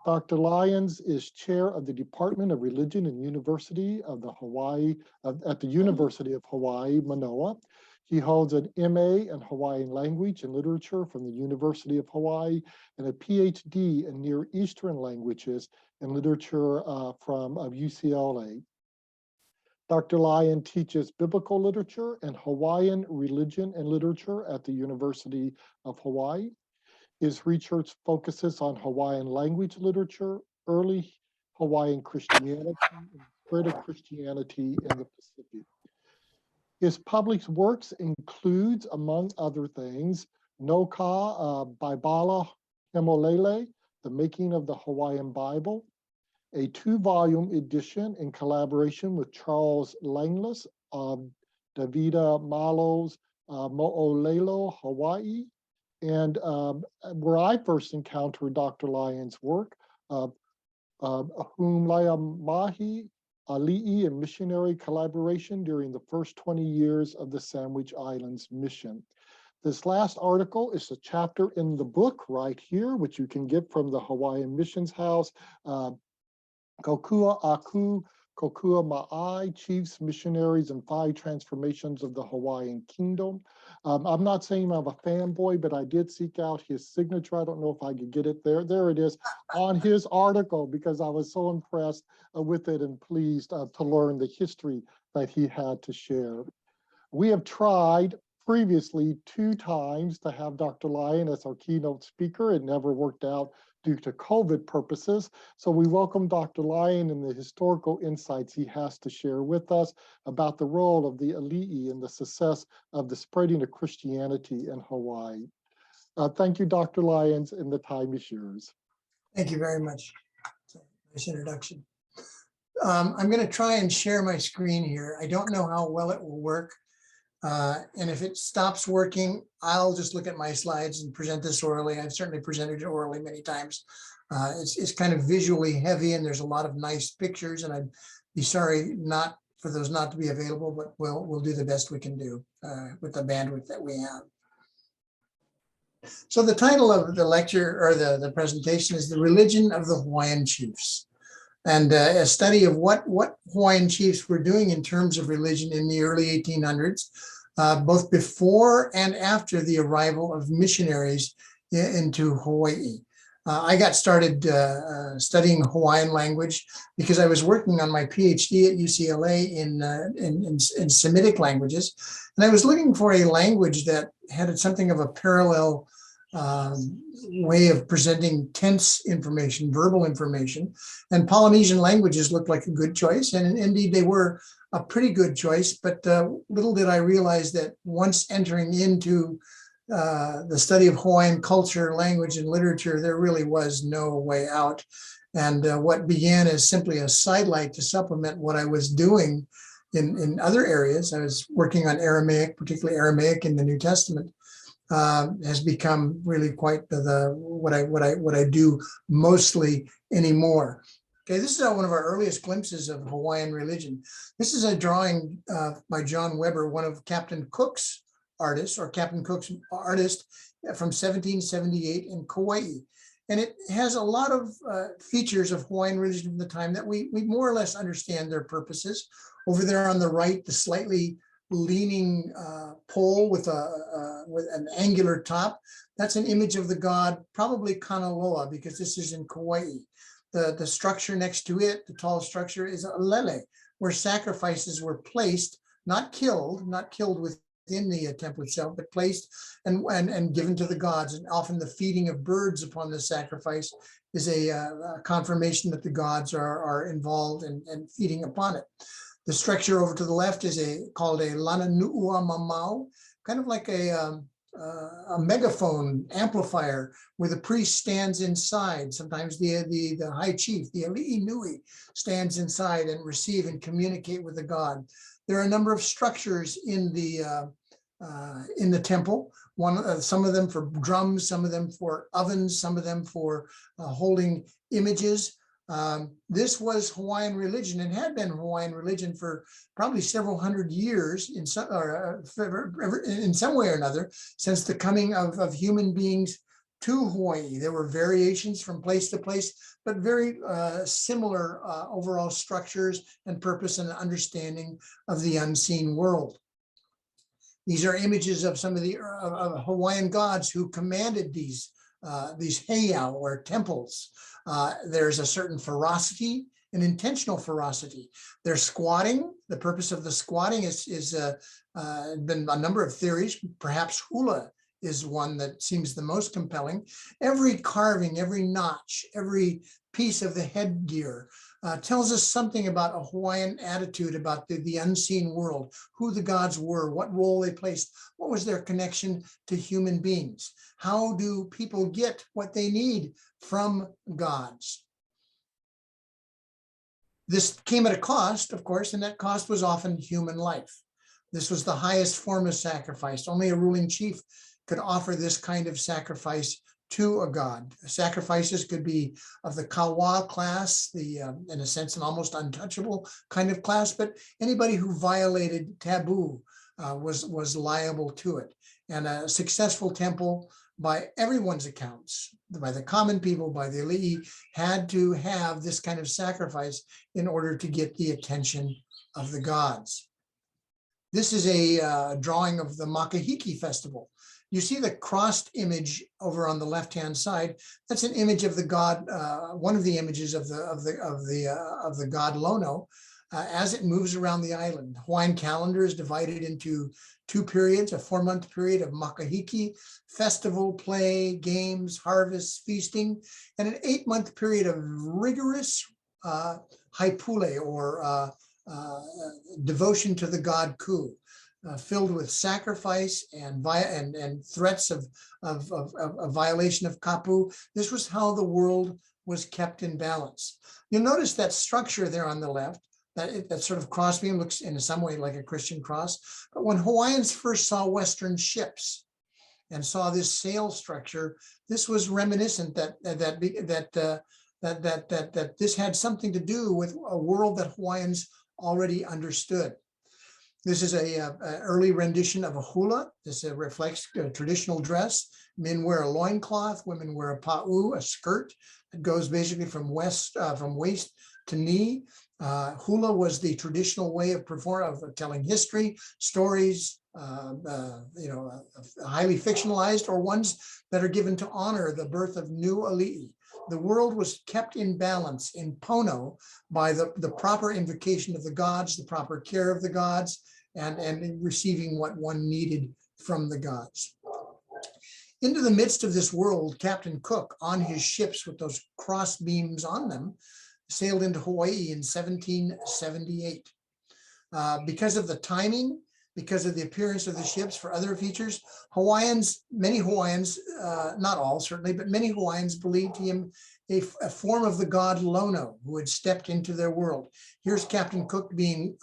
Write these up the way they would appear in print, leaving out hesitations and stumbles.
Dr. Lyons is chair of the Department of Religion and University of the Hawaii, at the University of Hawaii, Manoa. He holds an MA in Hawaiian language and literature from the University of Hawaii and a PhD in Near Eastern languages and literature from UCLA. Dr. Lyon teaches biblical literature and Hawaiian religion and literature at the University of Hawaii. His research focuses on Hawaiian language literature, early Hawaiian Christianity, and spread of Christianity in the Pacific. His published works includes, among other things, No Ka Baibala Hemolele, The Making of the Hawaiian Bible, a 2-volume edition in collaboration with Charles Langlis of Davida Malo's Mo'olelo, Hawaii, and where I first encountered Dr. Lyon's work, Humlaya Mahi, Ali'i, and missionary collaboration during the first 20 years of the Sandwich Islands mission. This last article is a chapter in the book right here, which you can get from the Hawaiian Missions House, Kokua Aku, Kokua Ma'ai, Chiefs, Missionaries, and 5 Transformations of the Hawaiian Kingdom. I'm not saying I'm a fanboy, but I did seek out his signature. I don't know if I could get it there. There it is on his article, because I was so impressed with it and pleased to learn the history that he had to share. We have tried previously 2 times to have Dr. Lyon as our keynote speaker. It never worked out due to COVID purposes. So we welcome Dr. Lyon and the historical insights he has to share with us about the role of the Ali'i and the success of the spreading of Christianity in Hawaii. Thank you, Dr. Lyons, and the time is yours. Thank you very much. Nice introduction. I'm going to try and share my screen here. I don't know how well it will work. And if it stops working, I'll just look at my slides and present this orally. I've certainly presented it orally many times. It's kind of visually heavy, and there's a lot of nice pictures, and I'd be sorry for those not to be available, but we'll do the best we can do with the bandwidth that we have. So the title of the lecture, or the presentation, is The Religion of the Hawaiian Chiefs, and a study of what Hawaiian chiefs were doing in terms of religion in the early 1800s, both before and after the arrival of missionaries into Hawaii. I got started studying Hawaiian language because I was working on my PhD at UCLA in Semitic languages, and I was looking for a language that had something of a parallel way of presenting tense information, verbal information, and Polynesian languages looked like a good choice, and indeed they were a pretty good choice, but little did I realize that once entering into the study of Hawaiian culture, language, and literature, there really was no way out. And what began as simply a sidelight to supplement what I was doing in other areas, I was working on Aramaic, particularly Aramaic in the New Testament, has become really quite what I do mostly anymore. Okay, this is one of our earliest glimpses of Hawaiian religion. This is a drawing by John Weber, one of Captain Cook's artists, or Captain Cook's artist from 1778 in Kauai. And it has a lot of features of Hawaiian religion of the time that we more or less understand their purposes. Over there on the right, the slightly leaning pole with an angular top, that's an image of the god, probably Kanaloa, because this is in Kauai. The structure next to it, the tall structure, is a lele, where sacrifices were placed, not killed within the temple itself, but placed and given to the gods. And often the feeding of birds upon the sacrifice is a confirmation that the gods are involved in feeding upon it. The structure over to the left is called a lana nu'ua mamau, kind of like a megaphone amplifier where the priest stands inside. Sometimes the high chief, the ali'i nui, stands inside and receive and communicate with the god. There are a number of structures in the temple. Some of them for drums, some of them for ovens, some of them for holding images. This was Hawaiian religion, and had been Hawaiian religion for probably several hundred years in some way or another, since the coming of human beings to Hawaii. There were variations from place to place, but very similar overall structures and purpose and understanding of the unseen world. These are images of some of the Hawaiian gods who commanded these heiau or temples. There's a certain ferocity, an intentional ferocity. They're squatting. The purpose of the squatting is been a number of theories. Perhaps Hula is one that seems the most compelling. Every carving, every notch, every piece of the headgear tells us something about a Hawaiian attitude about the unseen world, who the gods were, what role they placed, what was their connection to human beings. How do people get what they need from gods? This came at a cost, of course, and that cost was often human life. This was the highest form of sacrifice. Only a ruling chief could offer this kind of sacrifice to a god. Sacrifices could be of the kawa class, in a sense, an almost untouchable kind of class, but anybody who violated taboo was liable to it. And a successful temple, by everyone's accounts, by the common people, by the elite, had to have this kind of sacrifice in order to get the attention of the gods. This is a drawing of the Makahiki festival. You see the crossed image over on the left-hand side. That's an image of the god, one of the images of the god Lono, as it moves around the island. Hawaiian calendar is divided into 2 periods: a 4-month period of Makahiki, festival, play, games, harvest, feasting, and an 8-month period of rigorous haipule, or devotion to the god Ku. Filled with sacrifice and threats of violation of Kapu. This was how the world was kept in balance. You'll notice that structure there on the left, that sort of crossbeam looks in some way like a Christian cross. But when Hawaiians first saw Western ships and saw this sail structure, this was reminiscent that this had something to do with a world that Hawaiians already understood. This is a early rendition of a hula. This reflects traditional dress. Men wear a loincloth, women wear a pa'u, a skirt that goes basically from waist to knee. Hula was the traditional way of telling history, stories, highly fictionalized, or ones that are given to honor the birth of new ali'i. The world was kept in balance, in pono, by the proper invocation of the gods, the proper care of the gods, and receiving what one needed from the gods. Into the midst of this world, Captain Cook, on his ships with those cross beams on them, sailed into Hawaii in 1778. Because of the timing, because of the appearance of the ships, for other features, many Hawaiians, not all certainly, but many Hawaiians believed him a form of the god Lono, who had stepped into their world. Here's Captain Cook being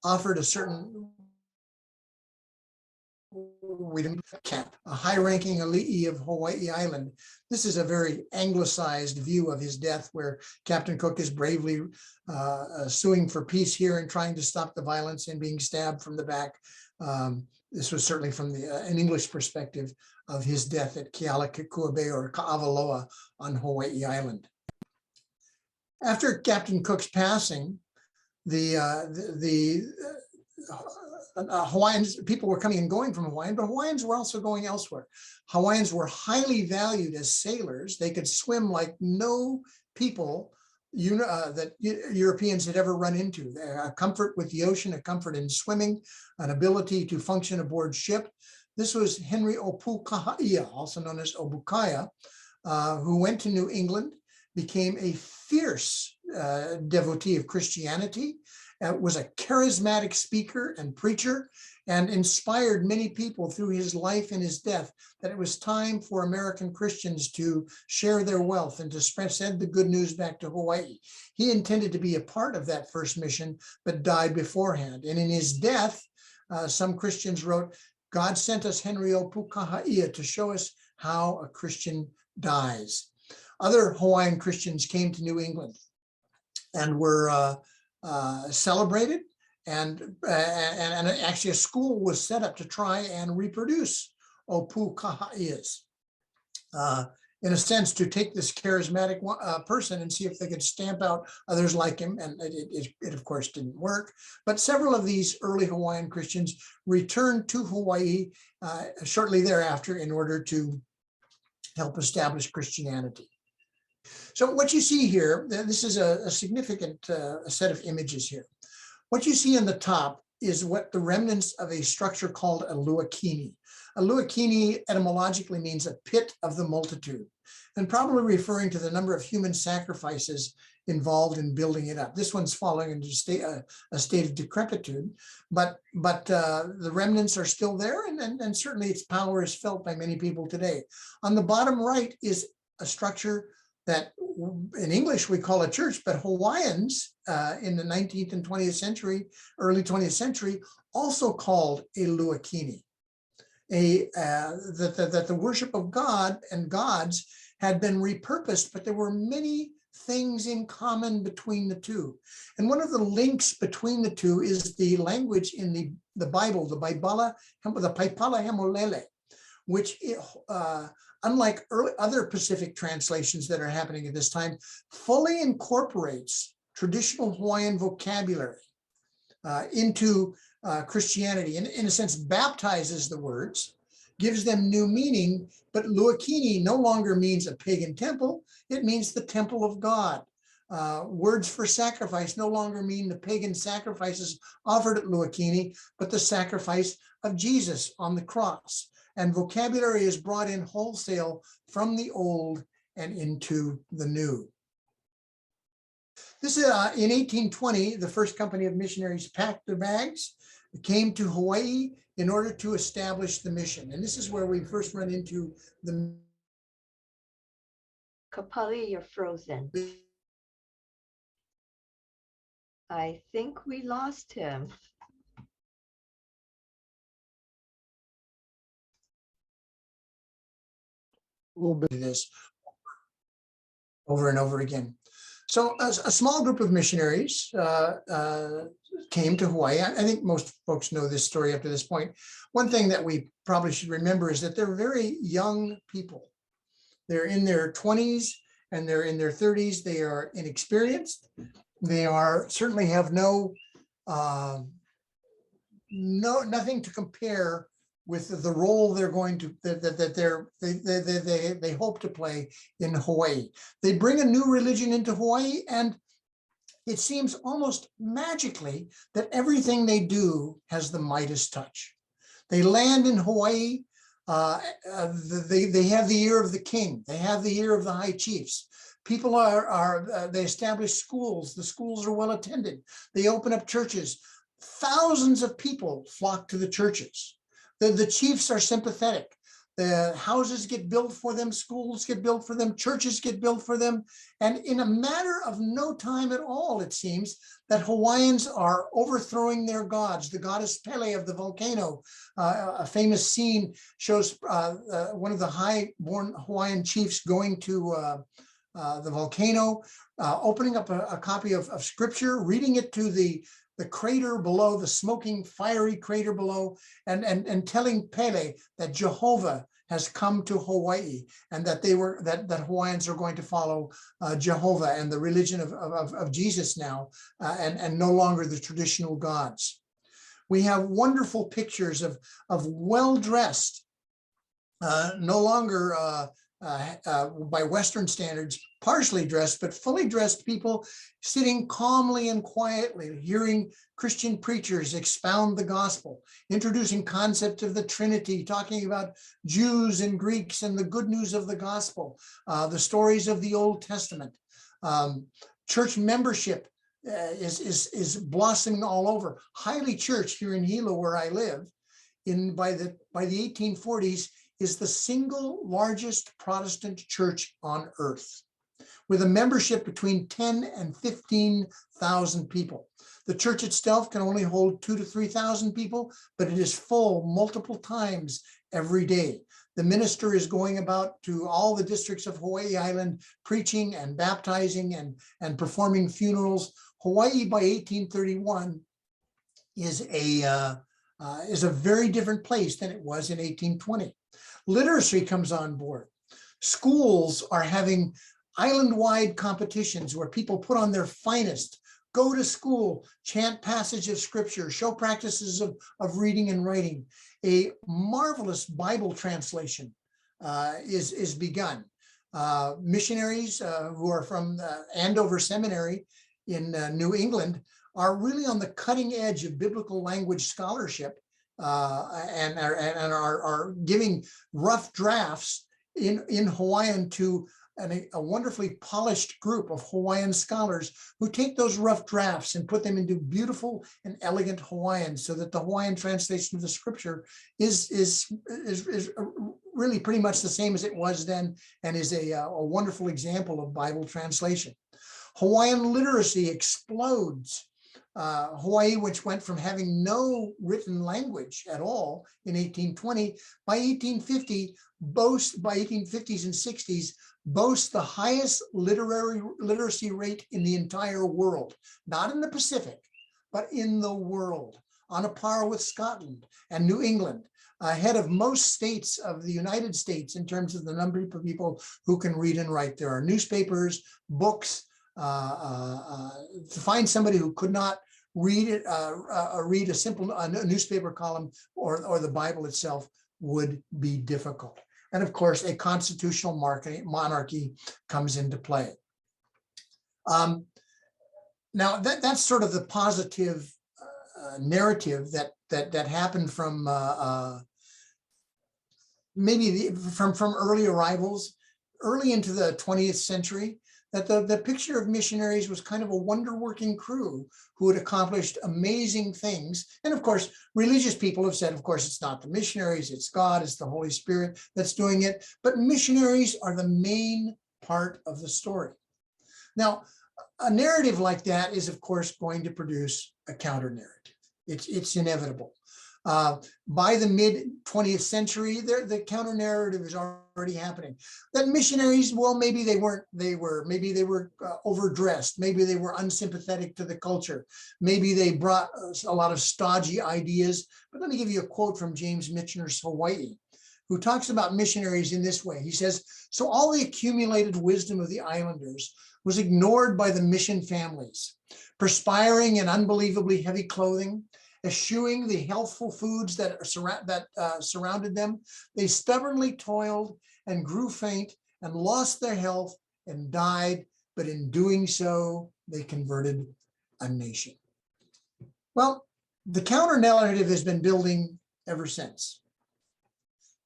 offered a certain a high-ranking ali'i of Hawaii Island. This is a very anglicized view of his death, where Captain Cook is bravely suing for peace here and trying to stop the violence and being stabbed from the back. This was certainly from an English perspective of his death at Kealakekua Bay, or Ka'avaloa, on Hawaii Island. After Captain Cook's passing, Hawaiians, people were coming and going from Hawaii, but Hawaiians were also going elsewhere. Hawaiians were highly valued as sailors. They could swim like no people that Europeans had ever run into. A comfort with the ocean, a comfort in swimming, an ability to function aboard ship. This was Henry Opukahaia, also known as Obukaya, who went to New England, became a fierce devotee of Christianity, was a charismatic speaker and preacher, and inspired many people through his life and his death that it was time for American Christians to share their wealth and to send the good news back to Hawaii. He intended to be a part of that first mission, but died beforehand. And in his death, some Christians wrote, "God sent us Henry Opukahaia to show us how a Christian dies." Other Hawaiian Christians came to New England and were celebrated, and actually a school was set up to try and reproduce Opukahaias. in a sense, to take this charismatic person and see if they could stamp out others like him. And it of course, didn't work. But several of these early Hawaiian Christians returned to Hawaii shortly thereafter in order to help establish Christianity. So what you see here, this is a significant set of images here. What you see on the top is what the remnants of a structure called a Luakini. A Luakini etymologically means a pit of the multitude, and probably referring to the number of human sacrifices involved in building it up. This one's falling into a state of decrepitude, but the remnants are still there, and certainly its power is felt by many people today. On the bottom right is a structure that in English we call a church, but Hawaiians in the 19th and 20th century, early 20th century, also called a Luakini. That the worship of God and gods had been repurposed, but there were many things in common between the two. And one of the links between the two is the language in the Bible, the Paipala Hemolele, which, unlike other Pacific translations that are happening at this time, fully incorporates traditional Hawaiian vocabulary into Christianity, and in a sense baptizes the words, gives them new meaning. But Luakini no longer means a pagan temple, it means the temple of God. Words for sacrifice no longer mean the pagan sacrifices offered at Luakini, but the sacrifice of Jesus on the cross. And vocabulary is brought in wholesale from the old and into the new. This is in 1820, the first company of missionaries packed their bags, came to Hawaii in order to establish the mission. And this is where we first run into the Kapali, you're frozen. I think we lost him. A little bit. This over and over again. So a small group of missionaries came to Hawaii. I think most folks know this story up to this point. One thing that we probably should remember is that they're very young people. They're in their 20s and they're in their 30s. They are inexperienced. They are certainly have nothing to compare with the role they're going to they hope to play in Hawaii. They bring a new religion into Hawaii, and it seems almost magically that everything they do has the Midas touch. They land in Hawaii. They have the ear of the king. They have the ear of the high chiefs. People they establish schools. The schools are well attended. They open up churches. Thousands of people flock to the churches. The chiefs are sympathetic. The houses get built for them, schools get built for them, churches get built for them. And in a matter of no time at all, it seems that Hawaiians are overthrowing their gods. The goddess Pele of the volcano, a famous scene shows one of the high-born Hawaiian chiefs going to the volcano, opening up a copy of scripture, reading it to the crater below, the smoking, fiery crater below, and telling Pele that Jehovah has come to Hawaii, and that that Hawaiians are going to follow Jehovah and the religion of Jesus now, and no longer the traditional gods. We have wonderful pictures of well-dressed, no longer by Western standards, partially dressed, but fully dressed people sitting calmly and quietly, hearing Christian preachers expound the gospel, introducing concept of the Trinity, talking about Jews and Greeks and the good news of the gospel, the stories of the Old Testament. Church membership is blossoming all over. Haile Church here in Hilo, where I live, by the 1840s, is the single largest Protestant church on earth, with a membership between 10 and 15,000 people. The church itself can only hold 2,000 to 3,000 people, but it is full multiple times every day. The minister is going about to all the districts of Hawaii Island, preaching and baptizing and performing funerals. Hawaii by 1831 is a very different place than it was in 1820. Literacy comes on board. Schools are having island-wide competitions where people put on their finest, go to school, chant passages of scripture, show practices of reading and writing. A marvelous Bible translation is begun. Missionaries who are from Andover Seminary in New England are really on the cutting edge of biblical language scholarship and are giving rough drafts in Hawaiian to a wonderfully polished group of Hawaiian scholars who take those rough drafts and put them into beautiful and elegant Hawaiian, so that the Hawaiian translation of the scripture is really pretty much the same as it was then, and is a wonderful example of Bible translation. Hawaiian literacy explodes. Hawaii, which went from having no written language at all in 1820, by 1850, by 1850s and 60s, boasts the highest literacy rate in the entire world, not in the Pacific, but in the world, on a par with Scotland and New England, ahead of most states of the United States in terms of the number of people who can read and write. There are newspapers, books. To find somebody who could not read it, read a simple newspaper column or the Bible itself would be difficult. And of course, a constitutional monarchy comes into play. Now that's sort of the positive narrative that happened from from early arrivals, early into the 20th century. That the picture of missionaries was kind of a wonder-working crew who had accomplished amazing things. And of course, religious people have said, of course, it's not the missionaries, it's God, it's the Holy Spirit that's doing it. But missionaries are the main part of the story. Now, a narrative like that is, of course, going to produce a counter-narrative. It's inevitable. By the mid-20th century, the counter-narrative is already happening. That missionaries, well, maybe they were overdressed. Maybe they were unsympathetic to the culture. Maybe they brought a lot of stodgy ideas. But let me give you a quote from James Michener's Hawaii, who talks about missionaries in this way. He says, "So all the accumulated wisdom of the islanders was ignored by the mission families, perspiring in unbelievably heavy clothing, eschewing the healthful foods that surrounded them. They stubbornly toiled and grew faint and lost their health and died, but in doing so, they converted a nation." Well, the counter narrative has been building ever since.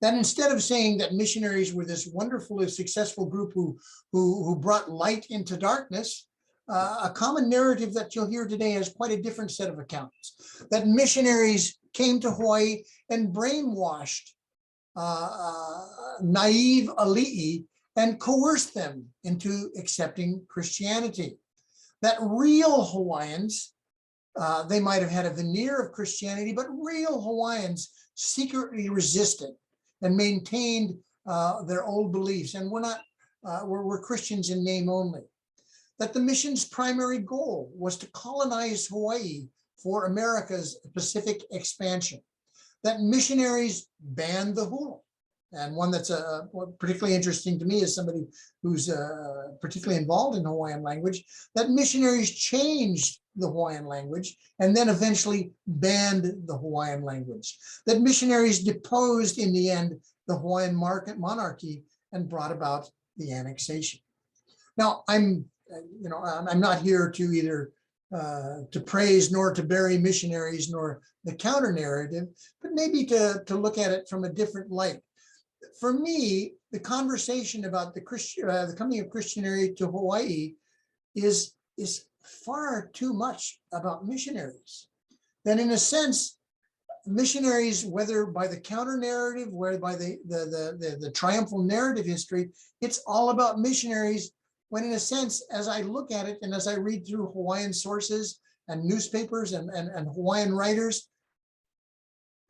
That instead of saying that missionaries were this wonderfully successful group who brought light into darkness, a common narrative that you'll hear today has quite a different set of accounts. That missionaries came to Hawaii and brainwashed naive ali'i and coerced them into accepting Christianity. That real Hawaiians, they might have had a veneer of Christianity, but real Hawaiians secretly resisted and maintained their old beliefs, and we're Christians in name only. That the mission's primary goal was to colonize Hawaii for America's Pacific expansion. That missionaries banned the hula. And one that's particularly interesting to me as somebody who's particularly involved in Hawaiian language, that missionaries changed the Hawaiian language and then eventually banned the Hawaiian language. That missionaries deposed in the end the Hawaiian monarchy and brought about the annexation. Now, I'm not here to either to praise nor to bury missionaries nor the counter narrative, but maybe to look at it from a different light. For me, the conversation about the coming of Christianity to Hawaii is far too much about missionaries. That in a sense, missionaries, whether by the counter narrative, whether by the triumphal narrative history, it's all about missionaries. When in a sense, as I look at it and as I read through Hawaiian sources and newspapers and Hawaiian writers,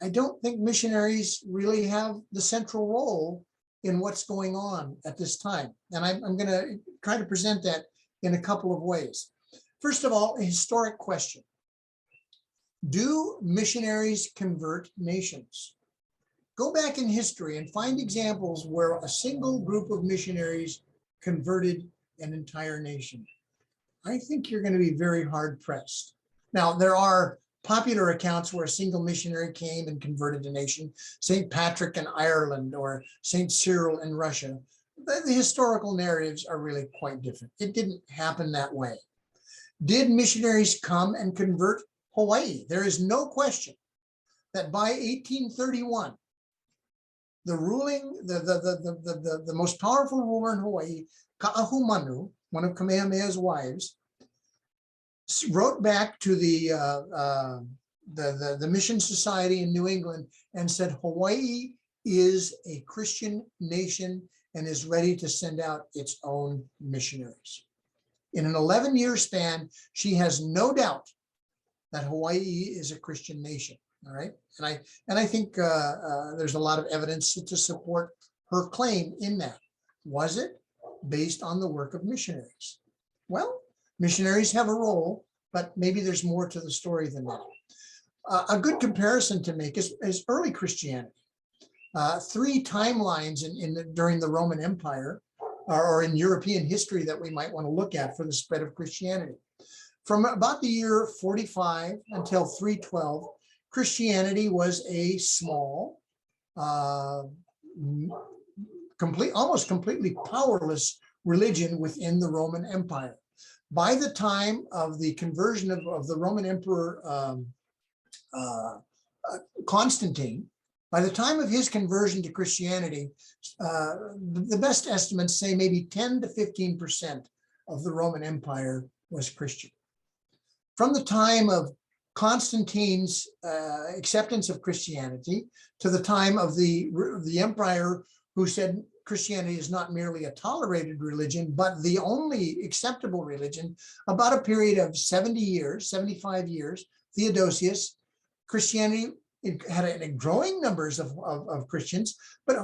I don't think missionaries really have the central role in what's going on at this time. And I'm going to try to present that in a couple of ways. First of all, a historic question. Do missionaries convert nations? Go back in history and find examples where a single group of missionaries converted an entire nation. I think you're going to be very hard pressed. Now, there are popular accounts where a single missionary came and converted a nation, St. Patrick in Ireland or St. Cyril in Russia. The historical narratives are really quite different. It didn't happen that way. Did missionaries come and convert Hawaii? There is no question that by 1831, the most powerful ruler in Hawaii, Ka'ahumanu, one of Kamehameha's wives, wrote back to the mission society in New England and said Hawaii is a Christian nation and is ready to send out its own missionaries. In an 11-year span, she has no doubt that Hawaii is a Christian nation. All right, and I think there's a lot of evidence to support her claim in that. Was it based on the work of missionaries? Well, missionaries have a role, but maybe there's more to the story than that. A good comparison to make is early Christianity. 3 timelines during the Roman Empire or in European history that we might want to look at for the spread of Christianity. From about the year 45 until 312, Christianity was a small, almost completely powerless religion within the Roman Empire. By the time of the conversion of the Roman Emperor Constantine, by the time of his conversion to Christianity, the best estimates say maybe 10 to 15% of the Roman Empire was Christian. From the time of Constantine's acceptance of Christianity to the time of the empire who said Christianity is not merely a tolerated religion, but the only acceptable religion, about a period of 70 years, 75 years, Theodosius, Christianity had a growing numbers of Christians, but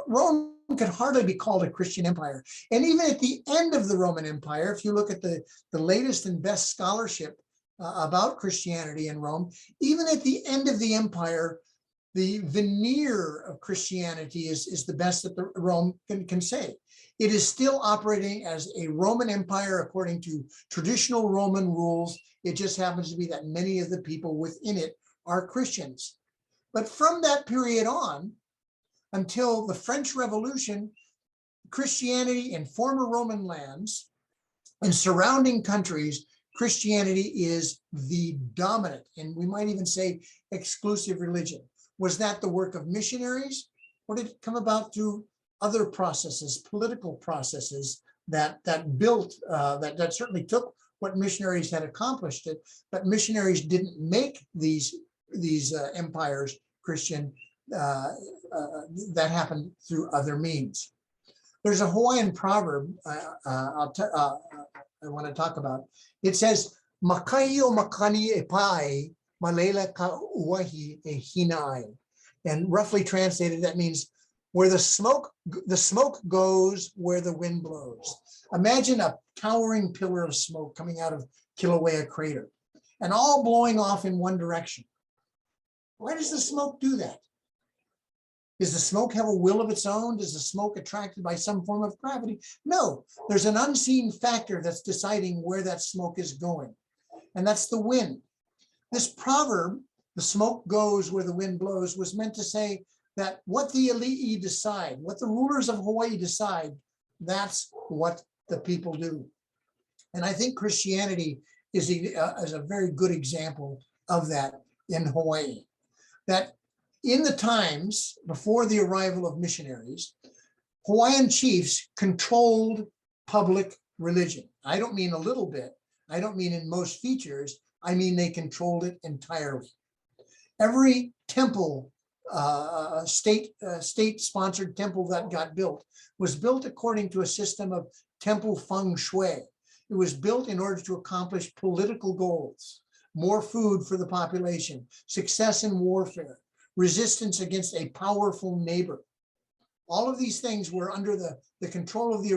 Rome could hardly be called a Christian empire. And even at the end of the Roman Empire, if you look at the latest and best scholarship about Christianity in Rome, even at the end of the empire, the veneer of Christianity is the best that Rome can say. It is still operating as a Roman empire according to traditional Roman rules. It just happens to be that many of the people within it are Christians. But from that period on, until the French Revolution, Christianity in former Roman lands and surrounding countries, Christianity is the dominant, and we might even say exclusive religion. Was that the work of missionaries, or did it come about through other processes, political processes that built, that certainly took what missionaries had accomplished it, but missionaries didn't make these empires Christian. That happened through other means. There's a Hawaiian proverb I want to talk about. It says, "Makai o makani e pai, malela ka uahi e hinai." And roughly translated, that means where the smoke goes where the wind blows. Imagine a towering pillar of smoke coming out of Kilauea crater and all blowing off in one direction. Why does the smoke do that? Does the smoke have a will of its own? Does the smoke attracted by some form of gravity? No, there's an unseen factor that's deciding where that smoke is going, and that's the wind. This proverb, "the smoke goes where the wind blows," was meant to say that what the elite decide, what the rulers of Hawaii decide, that's what the people do. And I think Christianity is a very good example of that in Hawaii. That in the times before the arrival of missionaries, Hawaiian chiefs controlled public religion. I don't mean a little bit. I don't mean in most features. I mean they controlled it entirely. Every temple, state-sponsored temple that got built was built according to a system of temple feng shui. It was built in order to accomplish political goals, more food for the population, success in warfare, resistance against a powerful neighbor. All of these things were under the control of the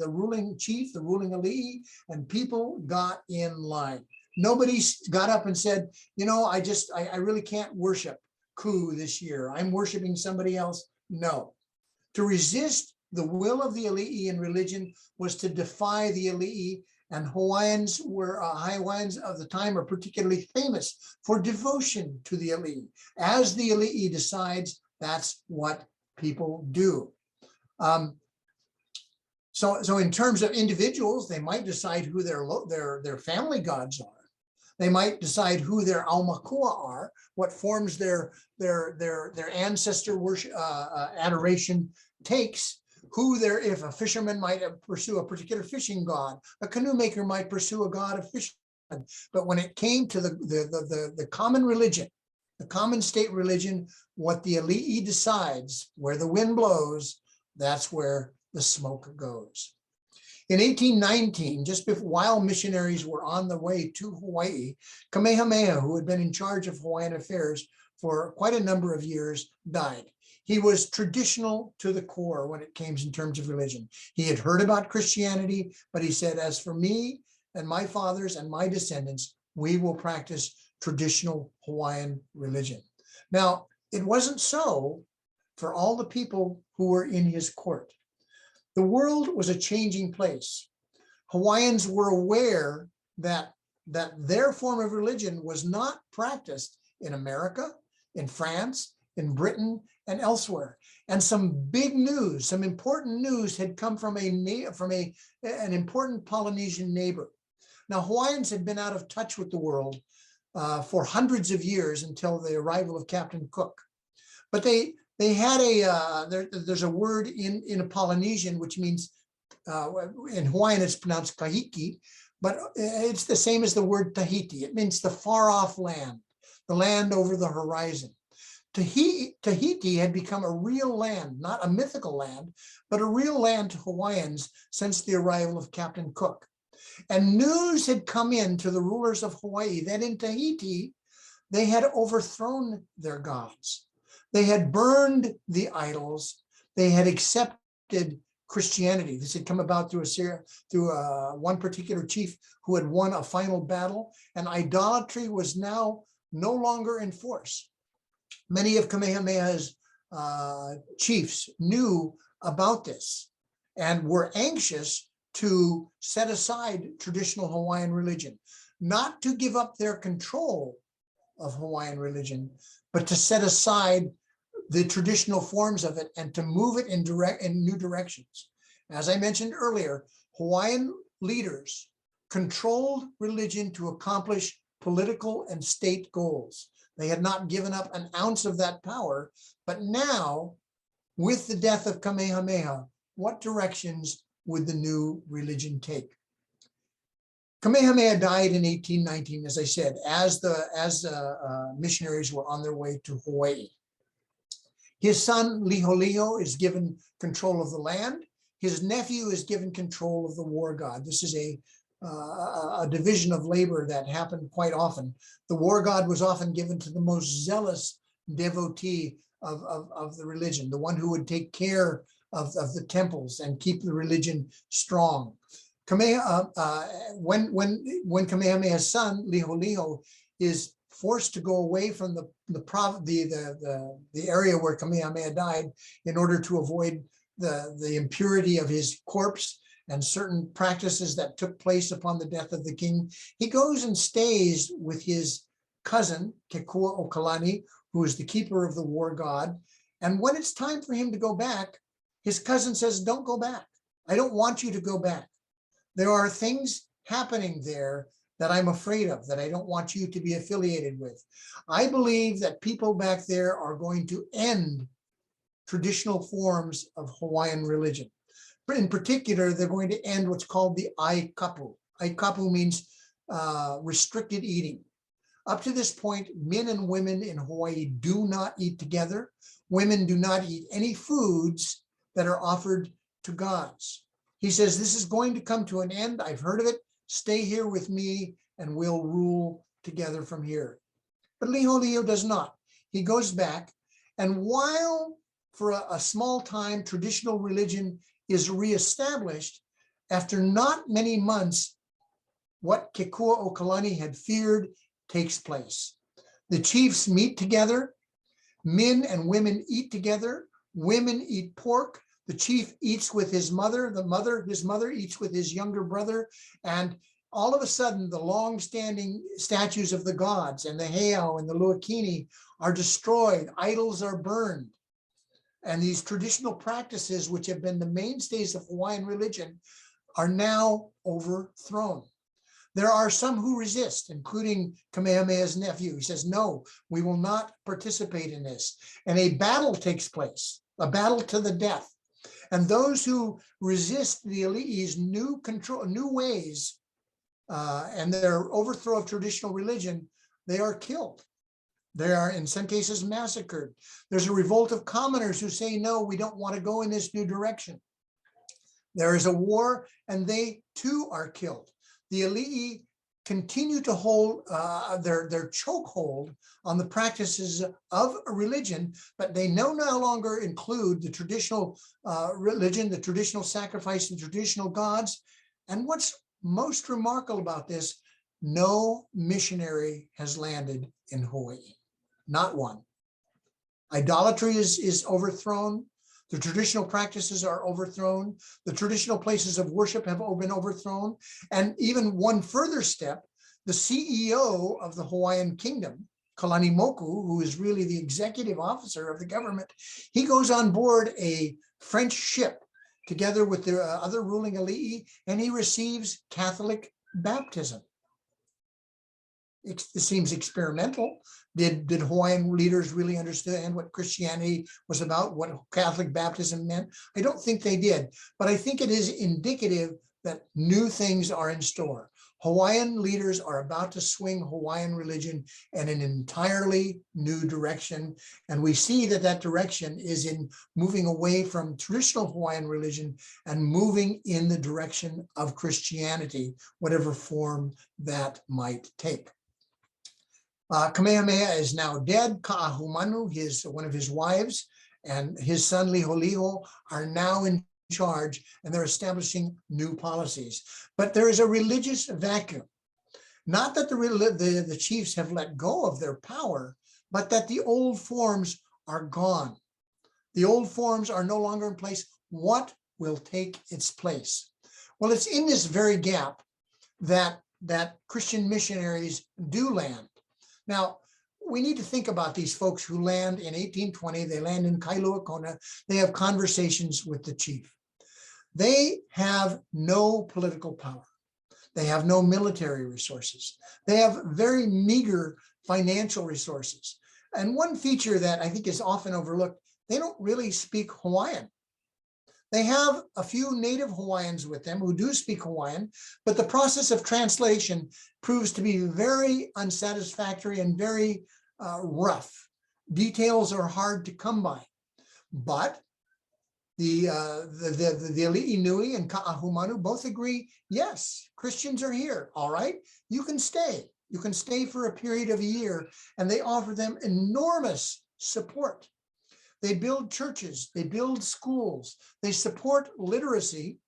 ruling chief, the ruling alii, and people got in line. Nobody got up and said, I really can't worship. coup this year. I'm worshiping somebody else. No. To resist the will of the ali'i in religion was to defy the ali'i, and Hawaiians of the time are particularly famous for devotion to the ali'i. As the ali'i decides, that's what people do. So in terms of individuals, they might decide who their family gods are. They might decide who their aumakua are, what forms their ancestor worship, adoration takes. If a fisherman might pursue a particular fishing god, a canoe maker might pursue a god of fishing. But when it came to the common religion, the common state religion, what the ali'i decides, where the wind blows, that's where the smoke goes. In 1819, just while missionaries were on the way to Hawaii, Kamehameha, who had been in charge of Hawaiian affairs for quite a number of years, died. He was traditional to the core when it came in terms of religion. He had heard about Christianity, but he said, as for me and my fathers and my descendants, we will practice traditional Hawaiian religion. Now, it wasn't so for all the people who were in his court. The world was a changing place. Hawaiians were aware that their form of religion was not practiced in America, in France, in Britain, and elsewhere. And some big news, some important news had come from an important Polynesian neighbor. Now, Hawaiians had been out of touch with the world for hundreds of years until the arrival of Captain Cook. But they had there's a word in a Polynesian, which means, in Hawaiian it's pronounced kahiki, but it's the same as the word Tahiti. It means the far off land, the land over the horizon. Tahiti had become a real land, not a mythical land, but a real land to Hawaiians since the arrival of Captain Cook. And news had come in to the rulers of Hawaii that in Tahiti, they had overthrown their gods. They had burned the idols. They had accepted Christianity. This had come about through one particular chief who had won a final battle, and idolatry was now no longer in force. Many of Kamehameha's chiefs knew about this and were anxious to set aside traditional Hawaiian religion, not to give up their control of Hawaiian religion, but to set aside the traditional forms of it and to move it in new directions. As I mentioned earlier, Hawaiian leaders controlled religion to accomplish political and state goals. They had not given up an ounce of that power, but now, with the death of Kamehameha, what directions would the new religion take? Kamehameha died in 1819, as I said, as the missionaries were on their way to Hawaii. His son, Liholiho, is given control of the land. His nephew is given control of the war god. This is a division of labor that happened quite often. The war god was often given to the most zealous devotee of the religion, the one who would take care of the temples and keep the religion strong. When Kamehameha's son, Liholiho, is forced to go away from the area where Kamehameha died in order to avoid the impurity of his corpse and certain practices that took place upon the death of the king, he goes and stays with his cousin, Kekua Okalani, who is the keeper of the war god. And when it's time for him to go back, his cousin says, "Don't go back. I don't want you to go back. There are things happening there that I'm afraid of, that I don't want you to be affiliated with. I believe that people back there are going to end traditional forms of Hawaiian religion. But in particular, they're going to end what's called the Kapu. Kapu means restricted eating. Up to this point, men and women in Hawaii do not eat together. Women do not eat any foods that are offered to gods. He says, this is going to come to an end. I've heard of it. Stay here with me and we'll rule together from here. But Liholiho does not. He goes back, and while for a small time traditional religion is reestablished, after not many months, what Kekua Okalani had feared takes place. The chiefs meet together. Men and women eat together. Women eat pork. The chief eats with his mother. His mother eats with his younger brother. And all of a sudden, the long-standing statues of the gods and the heiau and the Luakini are destroyed. Idols are burned. And these traditional practices, which have been the mainstays of Hawaiian religion, are now overthrown. There are some who resist, including Kamehameha's nephew. He says, no, we will not participate in this. And a battle takes place, a battle to the death. And those who resist the Ali'i's new ways and their overthrow of traditional religion, they are killed. They are, in some cases, massacred. There's a revolt of commoners who say, no, we don't want to go in this new direction. There is a war, and they too are killed. The Ali'i continue to hold their chokehold on the practices of religion, but they no longer include the traditional religion, the traditional sacrifice, the traditional gods. And what's most remarkable about this, no missionary has landed in Hawaii, not one. Idolatry is overthrown. The traditional practices are overthrown. The traditional places of worship have been overthrown. And even one further step, the CEO of the Hawaiian kingdom, Kalani Moku, who is really the executive officer of the government, he goes on board a French ship together with the other ruling Ali'i, and he receives Catholic baptism. It seems experimental. Did Hawaiian leaders really understand what Christianity was about, what Catholic baptism meant? I don't think they did, but I think it is indicative that new things are in store. Hawaiian leaders are about to swing Hawaiian religion in an entirely new direction. And we see that that direction is in moving away from traditional Hawaiian religion and moving in the direction of Christianity, whatever form that might take. Kamehameha is now dead. Ka'ahumanu, one of his wives, and his son Liholiho are now in charge, and they're establishing new policies. But there is a religious vacuum. Not that the chiefs have let go of their power, but that the old forms are gone. The old forms are no longer in place. What will take its place? Well, it's in this very gap that Christian missionaries do land. Now, we need to think about these folks who land in 1820. They land in Kailua Kona. They have conversations with the chief. They have no political power. They have no military resources. They have very meager financial resources. And one feature that I think is often overlooked, they don't really speak Hawaiian. They have a few native Hawaiians with them who do speak Hawaiian, but the process of translation proves to be very unsatisfactory and very rough. Details are hard to come by. But the Ali'i Nui and Ka'ahumanu both agree, yes, Christians are here. All right, you can stay. You can stay for a period of a year, and they offer them enormous support. They build churches, they build schools, they support literacy,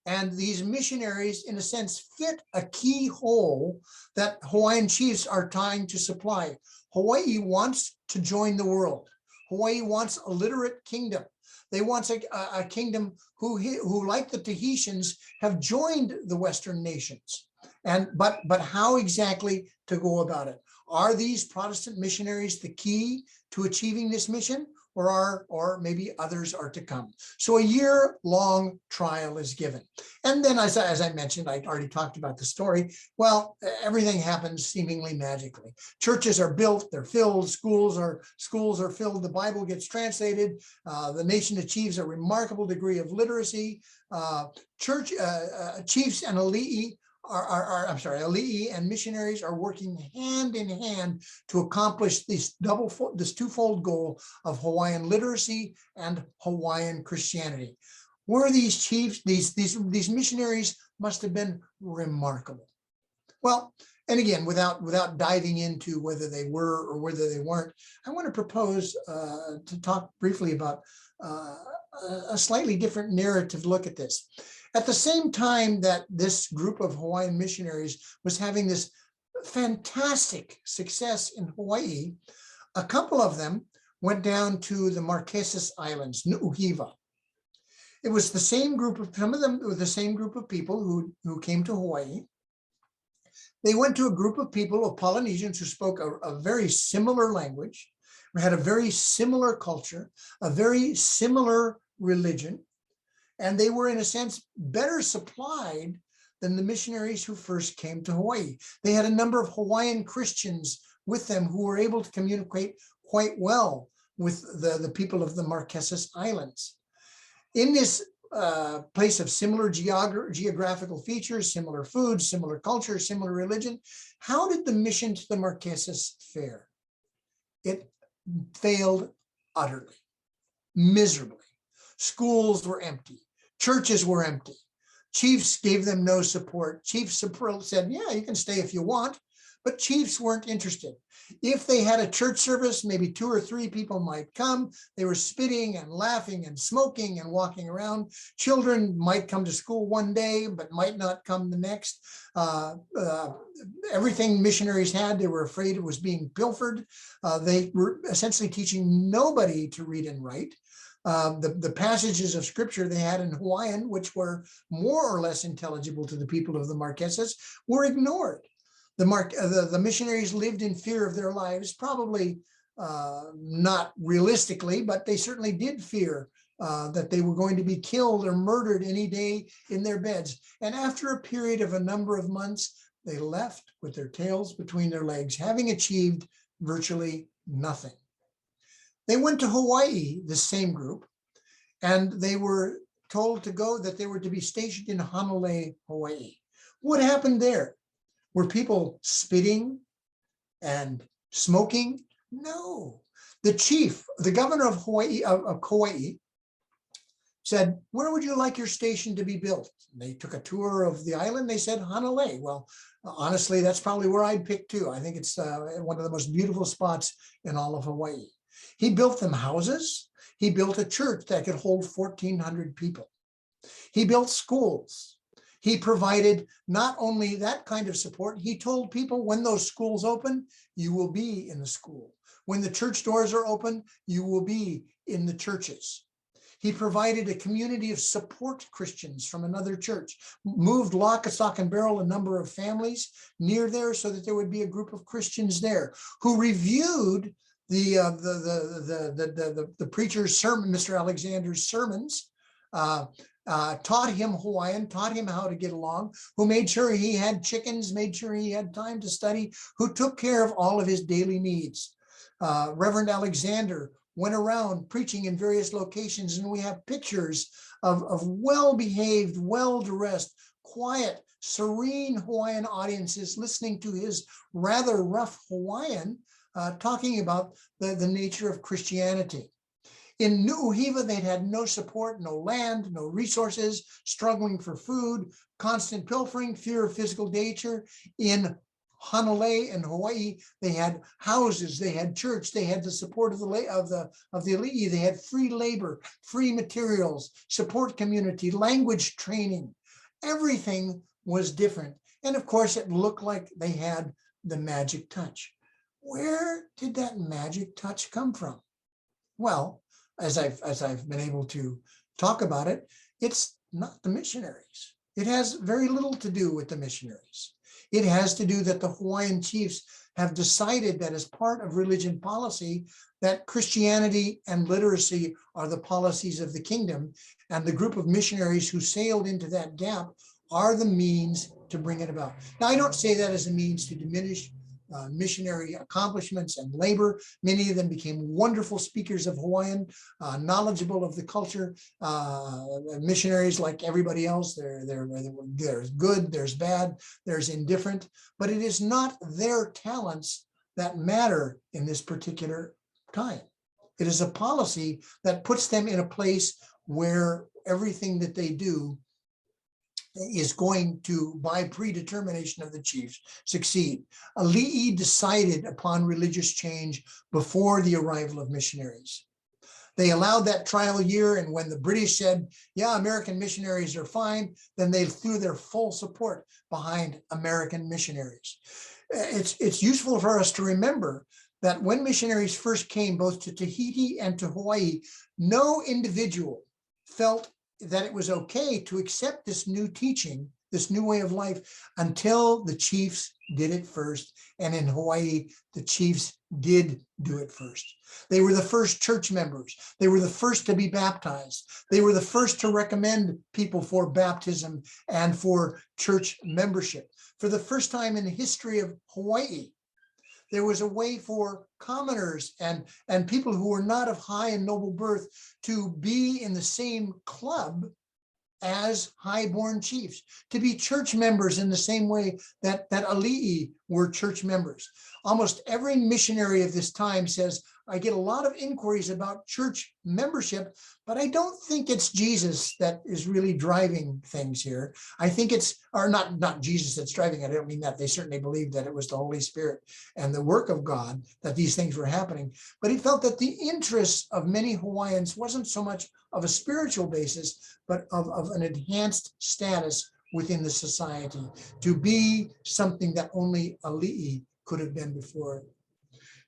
and these missionaries, in a sense, fit a key hole that Hawaiian chiefs are trying to supply. Hawaii wants to join the world. Hawaii wants a literate kingdom. They want a kingdom who, like the Tahitians, have joined the Western nations. But how exactly to go about it? Are these Protestant missionaries the key to achieving this mission, or maybe others are to come? So a year-long trial is given. And then, as I mentioned, I already talked about the story. Well, everything happens seemingly magically. Churches are built, they're filled, schools are filled, the Bible gets translated, the nation achieves a remarkable degree of literacy. Chiefs and Ali'i Ali'i and missionaries are working hand in hand to accomplish this twofold goal of Hawaiian literacy and Hawaiian Christianity. Were these chiefs, these missionaries must have been remarkable. Well, and again, without diving into whether they were or whether they weren't, I want to propose to talk briefly about a slightly different narrative look at this. At the same time that this group of Hawaiian missionaries was having this fantastic success in Hawaii, A couple of them went down to the Marquesas Islands, Nu'uhiva. It was the same group of, some of them were the same group of people who came to Hawaii. They went to a group of people, of Polynesians, who spoke a very similar language, had a very similar culture, a very similar religion, and they were, in a sense, better supplied than the missionaries who first came to Hawaii. They had a number of Hawaiian Christians with them who were able to communicate quite well with the people of the Marquesas Islands. In this place of similar geographical features, similar food, similar culture, similar religion, how did the mission to the Marquesas fare? It failed utterly, miserably. Schools were empty. Churches were empty. Chiefs gave them no support. Chiefs said, yeah, you can stay if you want, but chiefs weren't interested. If they had a church service, maybe 2 or 3 people might come. They were spitting and laughing and smoking and walking around. Children might come to school one day, but might not come the next. Everything missionaries had, they were afraid it was being pilfered. They were essentially teaching nobody to read and write. The passages of scripture they had in Hawaiian, which were more or less intelligible to the people of the Marquesas, were ignored. The missionaries lived in fear of their lives, probably not realistically, but they certainly did fear that they were going to be killed or murdered any day in their beds. And after a period of a number of months, they left with their tails between their legs, having achieved virtually nothing. They went to Hawaii, the same group, and they were told to go, that they were to be stationed in Honolulu, Hawaii. What happened there? Were people spitting and smoking? No. The chief, the governor of Hawaii, of Kauai, said, where would you like your station to be built? They took a tour of the island. They said, Honolulu. Well, honestly, that's probably where I'd pick too. I think it's one of the most beautiful spots in all of Hawaii. He built them houses. He built a church that could hold 1,400 people. He built schools. He provided not only that kind of support, he told people when those schools open, you will be in the school. When the church doors are open, you will be in the churches. He provided a community of support Christians from another church, moved lock, stock, and barrel a number of families near there so that there would be a group of Christians there who reviewed the preacher's sermon, Mr. Alexander's sermons, taught him Hawaiian, taught him how to get along, who made sure he had chickens, made sure he had time to study, who took care of all of his daily needs. Reverend Alexander went around preaching in various locations, and we have pictures of well-behaved, well-dressed, quiet, serene Hawaiian audiences listening to his rather rough Hawaiian, talking about the nature of Christianity. In Nu'uhiva, they'd had no support, no land, no resources, struggling for food, constant pilfering, fear of physical danger. In Honolulu and Hawaii, they had houses, they had church, they had the support of the ali'i, they had free labor, free materials, support community, language training. Everything was different. And of course, it looked like they had the magic touch. Where did that magic touch come from? Well, as I've been able to talk about it, it's not the missionaries. It has very little to do with the missionaries. It has to do that the Hawaiian chiefs have decided that as part of religion policy, that Christianity and literacy are the policies of the kingdom, and the group of missionaries who sailed into that gap are the means to bring it about. Now, I don't say that as a means to diminish missionary accomplishments and labor. Many of them became wonderful speakers of Hawaiian, knowledgeable of the culture. Missionaries, like everybody else, there's good, there's bad, there's indifferent, but it is not their talents that matter in this particular time. It is a policy that puts them in a place where everything that they do is going to, by predetermination of the chiefs, succeed. Ali'i decided upon religious change before the arrival of missionaries. They allowed that trial year, and when the British said, yeah, American missionaries are fine, then they threw their full support behind American missionaries. It's useful for us to remember that when missionaries first came both to Tahiti and to Hawaii, no individual felt that it was okay to accept this new teaching, this new way of life, until the chiefs did it first. And in Hawaii, the chiefs did do it first. They were the first church members. They were the first to be baptized. They were the first to recommend people for baptism and for church membership. For the first time in the history of Hawaii, there was a way for commoners and people who were not of high and noble birth to be in the same club as high-born chiefs, to be church members in the same way that ali'i were church members. Almost every missionary of this time says, I get a lot of inquiries about church membership, but I don't think it's Jesus that is really driving things here. I think it's, or not Jesus that's driving it. I don't mean that. They certainly believed that it was the Holy Spirit and the work of God that these things were happening. But he felt that the interests of many Hawaiians wasn't so much of a spiritual basis, but of an enhanced status within the society, to be something that only ali'i could have been before.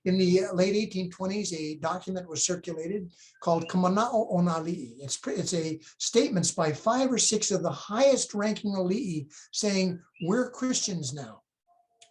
In the late 1820s, a document was circulated called Kamana'o Onali'i. It's a statements by 5 or 6 of the highest ranking ali'i saying, we're Christians now.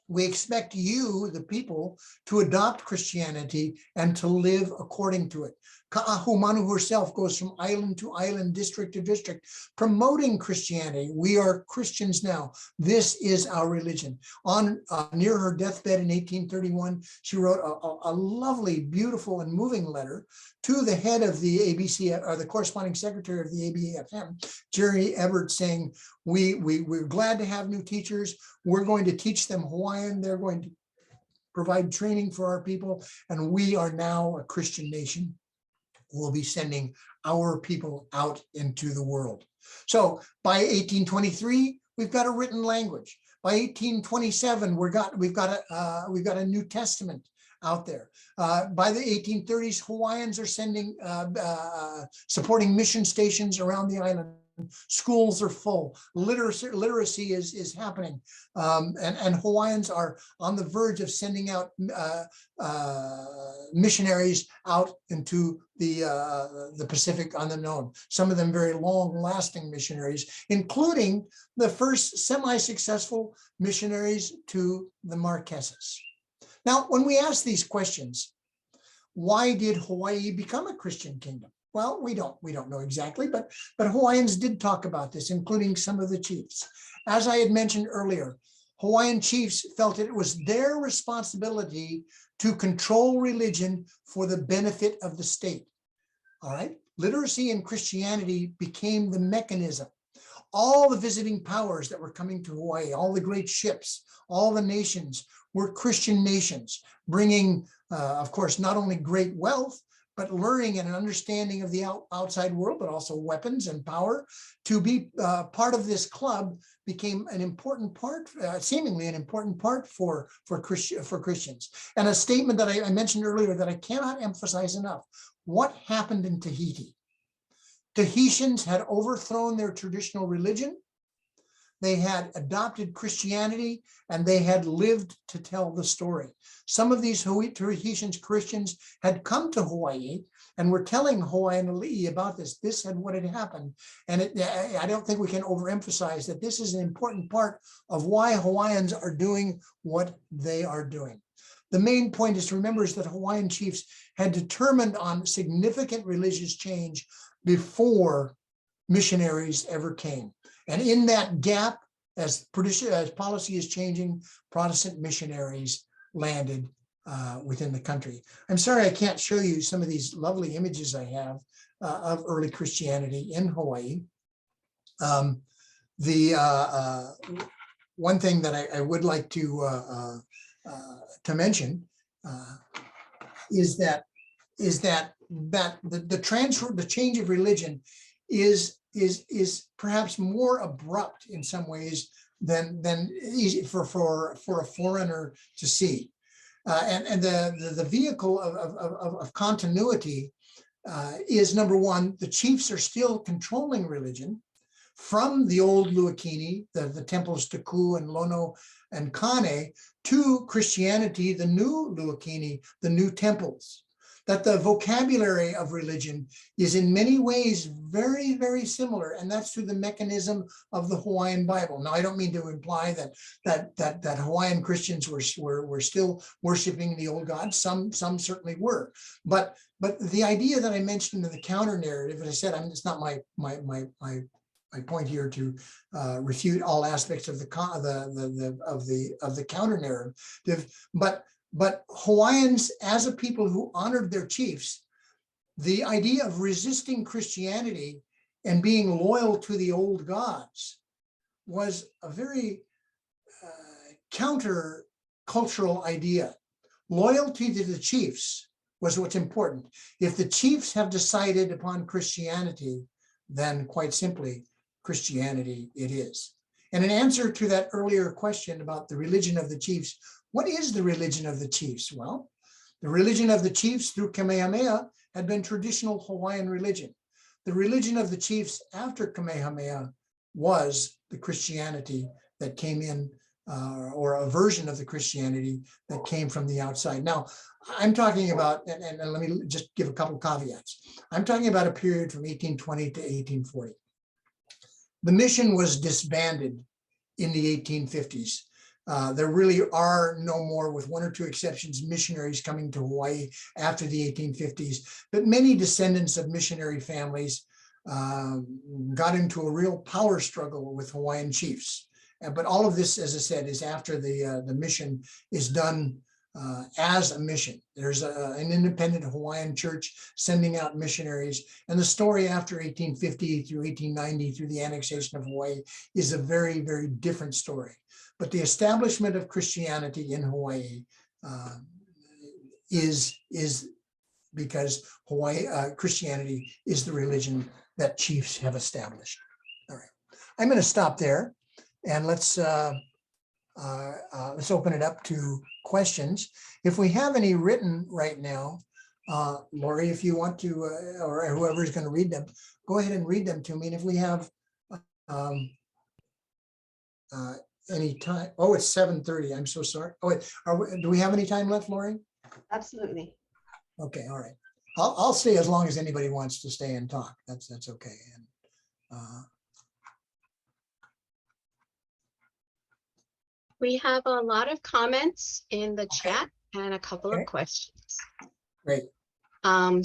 We expect you, the people, to adopt Christianity and to live according to it. Ka'ahumanu herself goes from island to island, district to district, promoting Christianity. We are Christians now. This is our religion. On near her deathbed in 1831, she wrote a lovely, beautiful, and moving letter to the head of the ABC, or the corresponding secretary of the ABAFM, Jerry Everett, saying, we're glad to have new teachers. We're going to teach them Hawaiian. They're going to provide training for our people. And we are now a Christian nation. We'll be sending our people out into the world. So by 1823, we've got a written language. By 1827, we've got a New Testament out there. By the 1830s, Hawaiians are sending, supporting mission stations around the island. Schools are full. Literacy is happening, and Hawaiians are on the verge of sending out missionaries out into the Pacific unknown. Some of them very long-lasting missionaries, including the first semi-successful missionaries to the Marquesas. Now, when we ask these questions, why did Hawaii become a Christian kingdom? Well, we don't know exactly, but Hawaiians did talk about this, including some of the chiefs. As I had mentioned earlier, Hawaiian chiefs felt it was their responsibility to control religion for the benefit of the state. All right, literacy and Christianity became the mechanism. All the visiting powers that were coming to Hawaii, all the great ships, all the nations were Christian nations, bringing, of course, not only great wealth, but learning and an understanding of the outside world, but also weapons and power. To be part of this club became an important part, seemingly an important part for Christians. And a statement that I mentioned earlier that I cannot emphasize enough: what happened in Tahiti? Tahitians had overthrown their traditional religion. They had adopted Christianity, and they had lived to tell the story. Some of these Tahitian Christians had come to Hawaii and were telling Hawaiian ali'i about this and what had happened. And I don't think we can overemphasize that this is an important part of why Hawaiians are doing what they are doing. The main point is to remember is that Hawaiian chiefs had determined on significant religious change before missionaries ever came. And in that gap, as policy is changing, Protestant missionaries landed within the country. I'm sorry I can't show you some of these lovely images I have of early Christianity in Hawaii. One thing that I would like to mention is that the change of religion is perhaps more abrupt in some ways than easy for a foreigner to see. And the vehicle of continuity is, number one, the chiefs are still controlling religion. from the old Luakini, the temples to Ku and Lono and Kane, to Christianity, the new Luakini, the new temples. That the vocabulary of religion is in many ways very, very similar, and that's through the mechanism of the Hawaiian Bible. Now, I don't mean to imply that Hawaiian Christians were still worshiping the old gods. Some certainly were, but the idea that I mentioned in the counter narrative, as I said, it's not my point here to refute all aspects of the counter narrative, but Hawaiians, as a people who honored their chiefs, the idea of resisting Christianity and being loyal to the old gods was a very counter-cultural idea. Loyalty to the chiefs was what's important. If the chiefs have decided upon Christianity, then quite simply, Christianity it is. And in answer to that earlier question about the religion of the chiefs, what is the religion of the chiefs? Well, the religion of the chiefs through Kamehameha had been traditional Hawaiian religion. The religion of the chiefs after Kamehameha was the Christianity that came in, or a version of the Christianity that came from the outside. Now, I'm talking about, and let me just give a couple caveats. I'm talking about a period from 1820 to 1840. The mission was disbanded in the 1850s. There really are no more, with one or two exceptions, missionaries coming to Hawaii after the 1850s. But many descendants of missionary families got into a real power struggle with Hawaiian chiefs. But all of this, as I said, is after the mission is done as a mission. There's an independent Hawaiian church sending out missionaries. And the story after 1850 through 1890, through the annexation of Hawaii, is a very, very different story. But the establishment of Christianity in Hawaii is because Christianity is the religion that chiefs have established. All right, I'm going to stop there, and let's open it up to questions. If we have any written right now, Lori, if you want to, or whoever is going to read them, go ahead and read them to me. And if we have any time, oh, it's 7:30. I'm so sorry. Oh, wait, do we have any time left, Lori? Absolutely. Okay, all right. I'll stay as long as anybody wants to stay and talk. That's okay. And we have a lot of comments in the chat and a couple of questions. Great.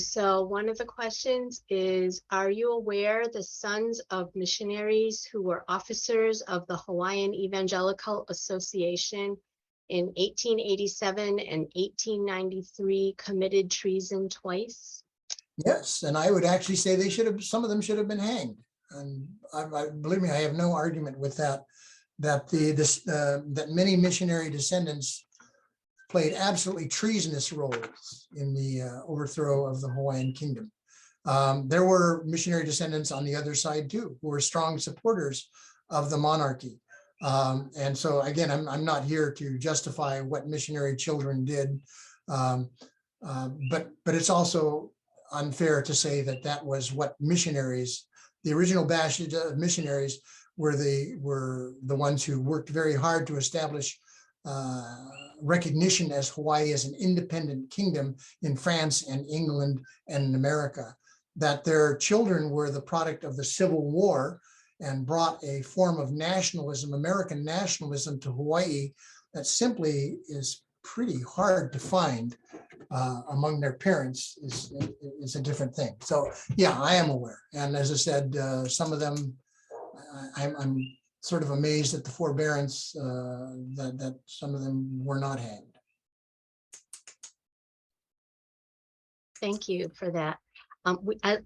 So one of the questions is, are you aware the sons of missionaries who were officers of the Hawaiian Evangelical Association in 1887 and 1893 committed treason twice? Yes, and I would actually say they should have, some of them should have been hanged. And believe me, I have no argument with that, that that many missionary descendants played absolutely treasonous roles in the overthrow of the Hawaiian kingdom. There were missionary descendants on the other side too, who were strong supporters of the monarchy. And so again, I'm not here to justify what missionary children did, but it's also unfair to say that that was what missionaries, the original batch of missionaries, were the ones who worked very hard to establish recognition as Hawaii as an independent kingdom in France and England and in America. That their children were the product of the Civil War and brought a form of nationalism, American nationalism, to Hawaii that simply is pretty hard to find among their parents is a different thing. So yeah, I am aware. And as I said, some of them, I'm sort of amazed at the forbearance that some of them were not hanged. Thank you for that.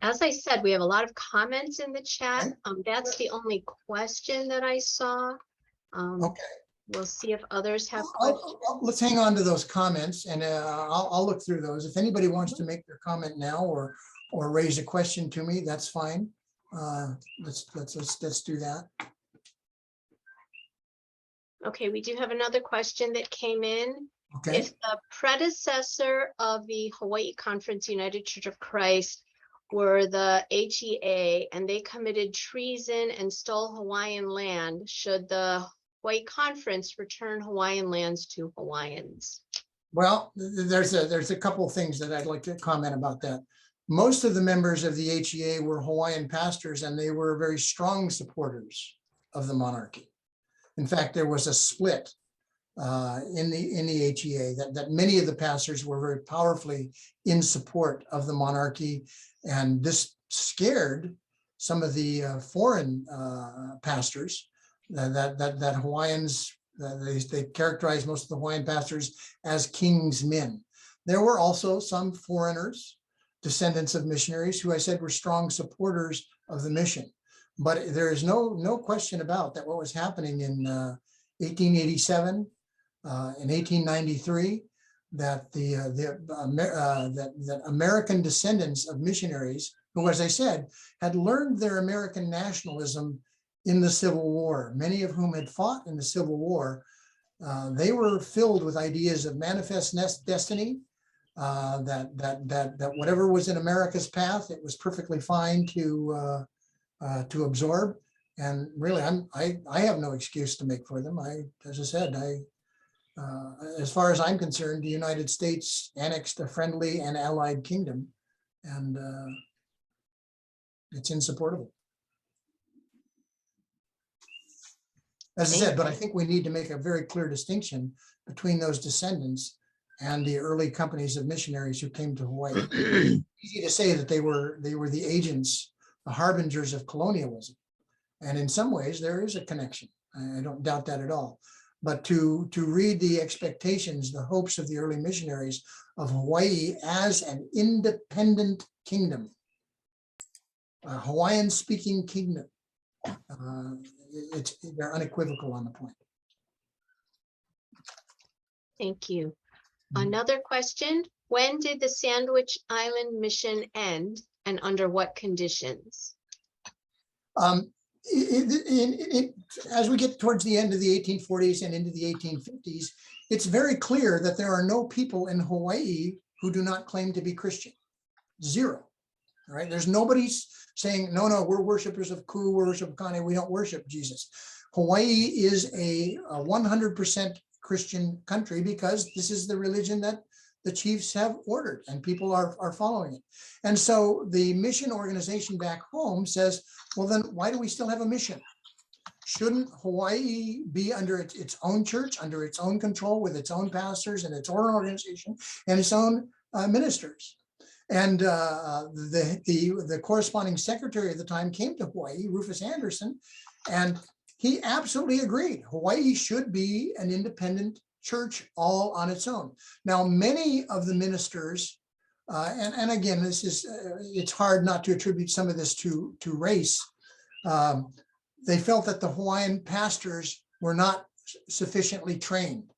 As I said, we have a lot of comments in the chat. That's the only question that I saw. Okay. We'll see if others have questions. Let's hang on to those comments, and I'll look through those. If anybody wants to make their comment now or raise a question to me, that's fine. Let's do that. Okay, we do have another question that came in. Okay. If the predecessor of the Hawaii Conference United Church of Christ were the HEA, and they committed treason and stole Hawaiian land, should the Hawaii Conference return Hawaiian lands to Hawaiians? Well, there's a couple of things that I'd like to comment about that. Most of the members of the HEA were Hawaiian pastors, and they were very strong supporters of the monarchy. In fact, there was a split in the HEA that many of the pastors were very powerfully in support of the monarchy, and this scared some of the foreign pastors that Hawaiians. They characterized most of the Hawaiian pastors as king's men. There were also some foreigners, descendants of missionaries, who I said were strong supporters of the mission. But there is no question about that what was happening in 1887, in 1893, that that American descendants of missionaries, who, as I said, had learned their American nationalism in the Civil War, many of whom had fought in the Civil War, they were filled with ideas of manifest destiny, that whatever was in America's path, it was perfectly fine to absorb. And really, I have no excuse to make for them. As I said, as far as I'm concerned, the United States annexed a friendly and allied kingdom, and it's insupportable. As I said, but I think we need to make a very clear distinction between those descendants and the early companies of missionaries who came to Hawaii. Easy to say that they were the agents, the harbingers of colonialism. And in some ways, there is a connection. I don't doubt that at all. But to read the expectations, the hopes of the early missionaries of Hawaii as an independent kingdom, a Hawaiian-speaking kingdom, they're unequivocal on the point. Thank you. Another question: when did the Sandwich Island mission end, and under what conditions? As we get towards the end of the 1840s and into the 1850s, it's very clear that there are no people in Hawaii who do not claim to be Christian. Zero. All right. There's nobody saying, no, we're worshipers of Ku, we're worshipers of Kane, we don't worship Jesus. Hawaii is a 100% Christian country because this is the religion that the chiefs have ordered and people are following it. And so the mission organization back home says, well, then why do we still have a mission? Shouldn't Hawaii be under its own church, under its own control, with its own pastors and its own organization and its own ministers? And the corresponding secretary at the time came to Hawaii, Rufus Anderson, and he absolutely agreed. Hawaii should be an independent church all on its own. Now, many of the ministers, and again, this is it's hard not to attribute some of this to race. They felt that the Hawaiian pastors were not sufficiently trained.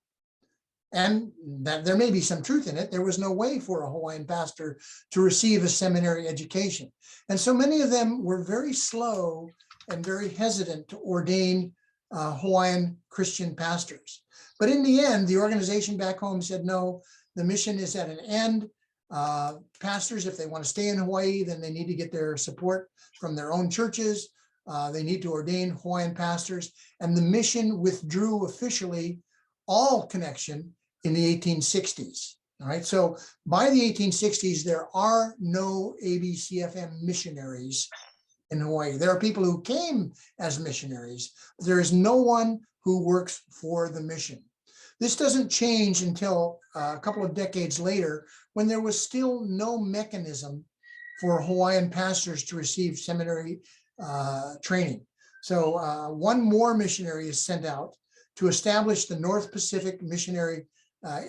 And that there may be some truth in it. There was no way for a Hawaiian pastor to receive a seminary education. And so many of them were very slow and very hesitant to ordain Hawaiian Christian pastors. But in the end, the organization back home said, no, the mission is at an end. Pastors, if they want to stay in Hawaii, then they need to get their support from their own churches. They need to ordain Hawaiian pastors. And the mission withdrew officially all connection in the 1860s. All right. So by the 1860s, there are no ABCFM missionaries in Hawaii. There are people who came as missionaries. There is no one who works for the mission. This doesn't change until a couple of decades later, when there was still no mechanism for Hawaiian pastors to receive seminary training. So one more missionary is sent out to establish the North Pacific Missionary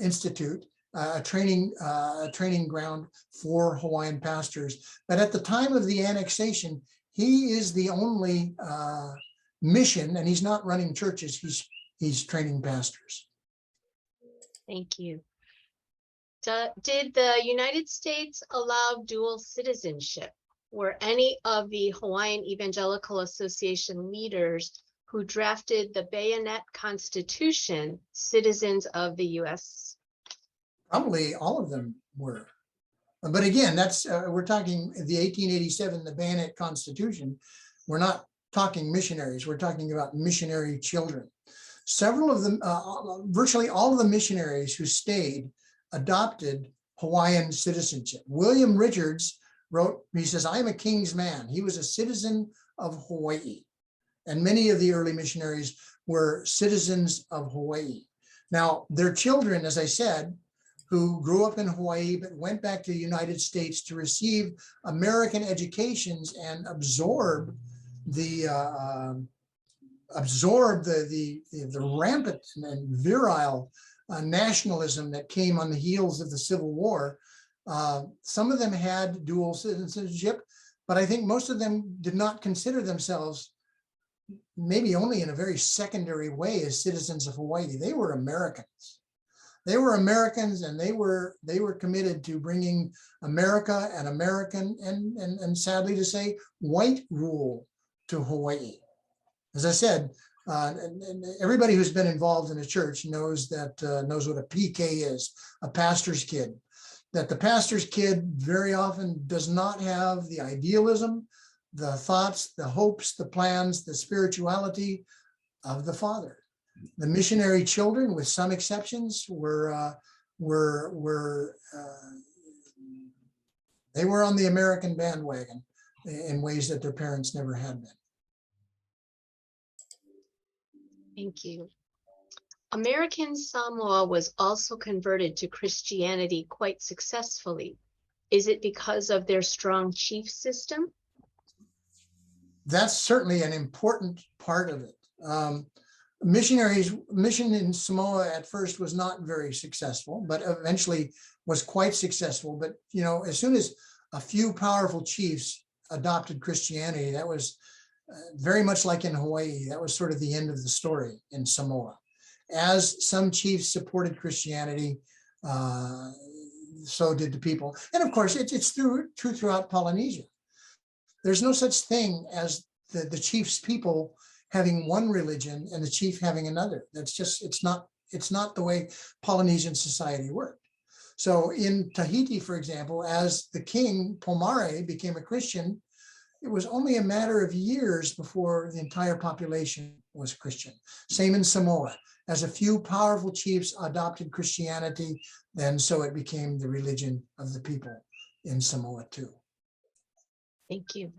Institute, a training ground for Hawaiian pastors. But at the time of the annexation, he is the only mission, and he's not running churches, he's training pastors. Thank you. Did the United States allow dual citizenship? Were any of the Hawaiian Evangelical Association leaders who drafted the Bayonet Constitution citizens of the U.S.? Probably all of them were. But again, that's we're talking the 1887, the Bannett Constitution. We're not talking missionaries. We're talking about missionary children. Several of them, virtually all of the missionaries who stayed adopted Hawaiian citizenship. William Richards wrote, he says, "I am a king's man." He was a citizen of Hawaii. And many of the early missionaries were citizens of Hawaii. Now, their children, as I said, who grew up in Hawaii but went back to the United States to receive American educations and absorb the rampant and virile nationalism that came on the heels of the Civil War. Some of them had dual citizenship, but I think most of them did not consider themselves, maybe only in a very secondary way, as citizens of Hawaii. They were Americans. They were Americans, and they were committed to bringing America and American and sadly to say, white rule to Hawaii. As I said, and everybody who's been involved in a church knows that knows what a PK is, a pastor's kid. That the pastor's kid very often does not have the idealism, the thoughts, the hopes, the plans, the spirituality of the father. The missionary children, with some exceptions, were they were on the American bandwagon in ways that their parents never had been. Thank you. American Samoa was also converted to Christianity quite successfully. Is it because of their strong chief system? That's certainly an important part of it. Mission in Samoa at first was not very successful, but eventually was quite successful. But, you know, as soon as a few powerful chiefs adopted Christianity, that was very much like in Hawaii. That was sort of the end of the story in Samoa. As some chiefs supported Christianity, so did the people. And of course, it's true throughout Polynesia. There's no such thing as the chief's people having one religion and the chief having another. That's just, it's not the way Polynesian society worked. So in Tahiti, for example, as the king, Pomare, became a Christian, it was only a matter of years before the entire population was Christian. Same in Samoa. As a few powerful chiefs adopted Christianity, then so it became the religion of the people in Samoa too. Thank you.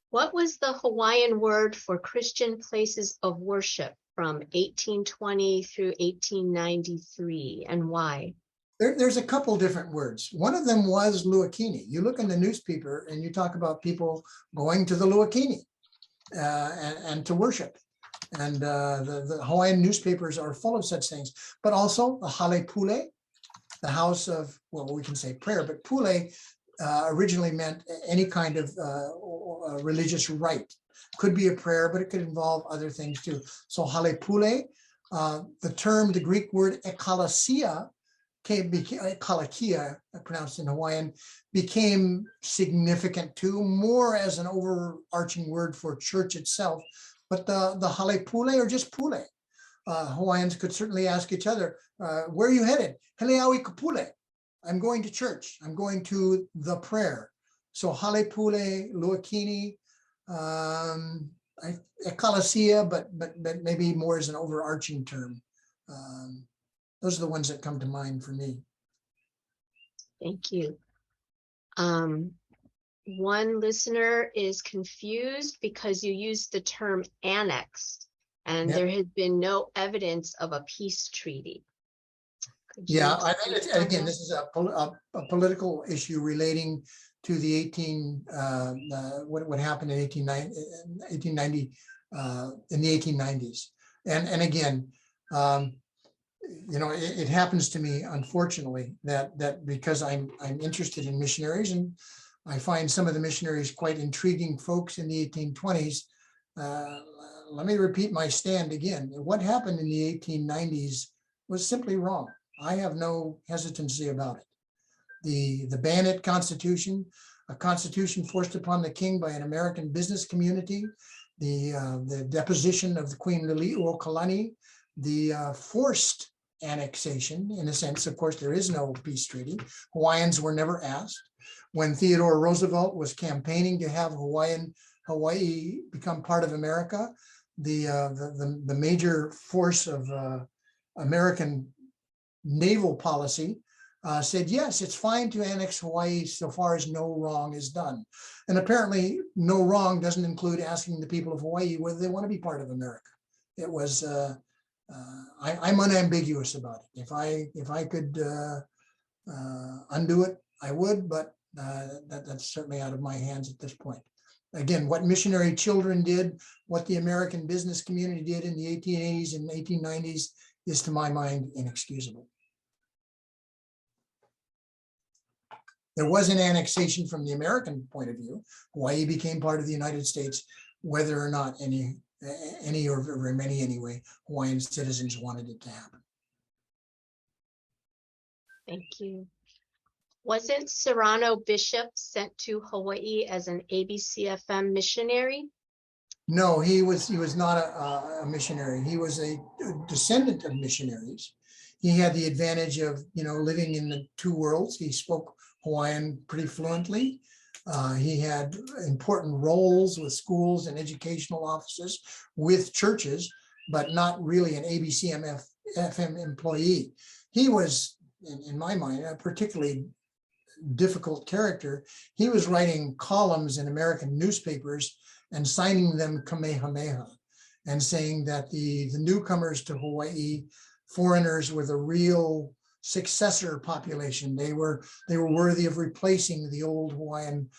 What was the Hawaiian word for Christian places of worship from 1820 through 1893, and why? There's a couple different words. One of them was Luakini. You look in the newspaper and you talk about people going to the Luakini and to worship. And the Hawaiian newspapers are full of such things. But also the Hale Pule, the house of, well, we can say prayer, but Pule originally meant any kind of religious rite. Could be a prayer, but it could involve other things too. So Hale Pule, the term, the Greek word ekalesia, kalakia, pronounced in Hawaiian, became significant too, more as an overarching word for church itself. But the Hale Pule or just Pule. Hawaiians could certainly ask each other, where are you headed? Hele aui kapule. I'm going to church. I'm going to the prayer. So Hale Pule, Luakini, ekalesia, but maybe more as an overarching term. Those are the ones that come to mind for me. Thank you. One listener is confused because you used the term annexed, and there has been no evidence of a peace treaty. Yeah, I think again, this is a political issue relating to the what happened in 1890 in the 1890s, and again. You know, it happens to me, unfortunately, that because I'm interested in missionaries, and I find some of the missionaries quite intriguing folks in the 1820s. Let me repeat my stand again. What happened in the 1890s was simply wrong. I have no hesitancy about it. The Bannett Constitution, a constitution forced upon the king by an American business community, the deposition of the Queen Liliuokalani, the forced annexation. In a sense, of course, there is no peace treaty. Hawaiians were never asked. When Theodore Roosevelt was campaigning to have Hawaii become part of America, the major force of American naval policy said, yes, it's fine to annex Hawaii so far as no wrong is done. And apparently no wrong doesn't include asking the people of Hawaii whether they want to be part of America. It was, I'm unambiguous about it. If I could undo it, I would, but that's certainly out of my hands at this point. Again, what missionary children did, what the American business community did in the 1880s and 1890s is, to my mind, inexcusable. There was an annexation from the American point of view. Hawaii became part of the United States, whether or not any or very many anyway, Hawaiian citizens wanted it to happen. Thank you. Wasn't Serrano Bishop sent to Hawaii as an ABCFM missionary? No, he was not a missionary. He was a descendant of missionaries. He had the advantage of, living in the two worlds. He spoke Hawaiian pretty fluently. He had important roles with schools and educational offices, with churches, but not really an ABCFM employee. He was, in my mind, a particularly difficult character. He was writing columns in American newspapers and signing them Kamehameha, and saying that the newcomers to Hawaii, foreigners, were the real successor population. They were worthy of replacing the old Hawaiian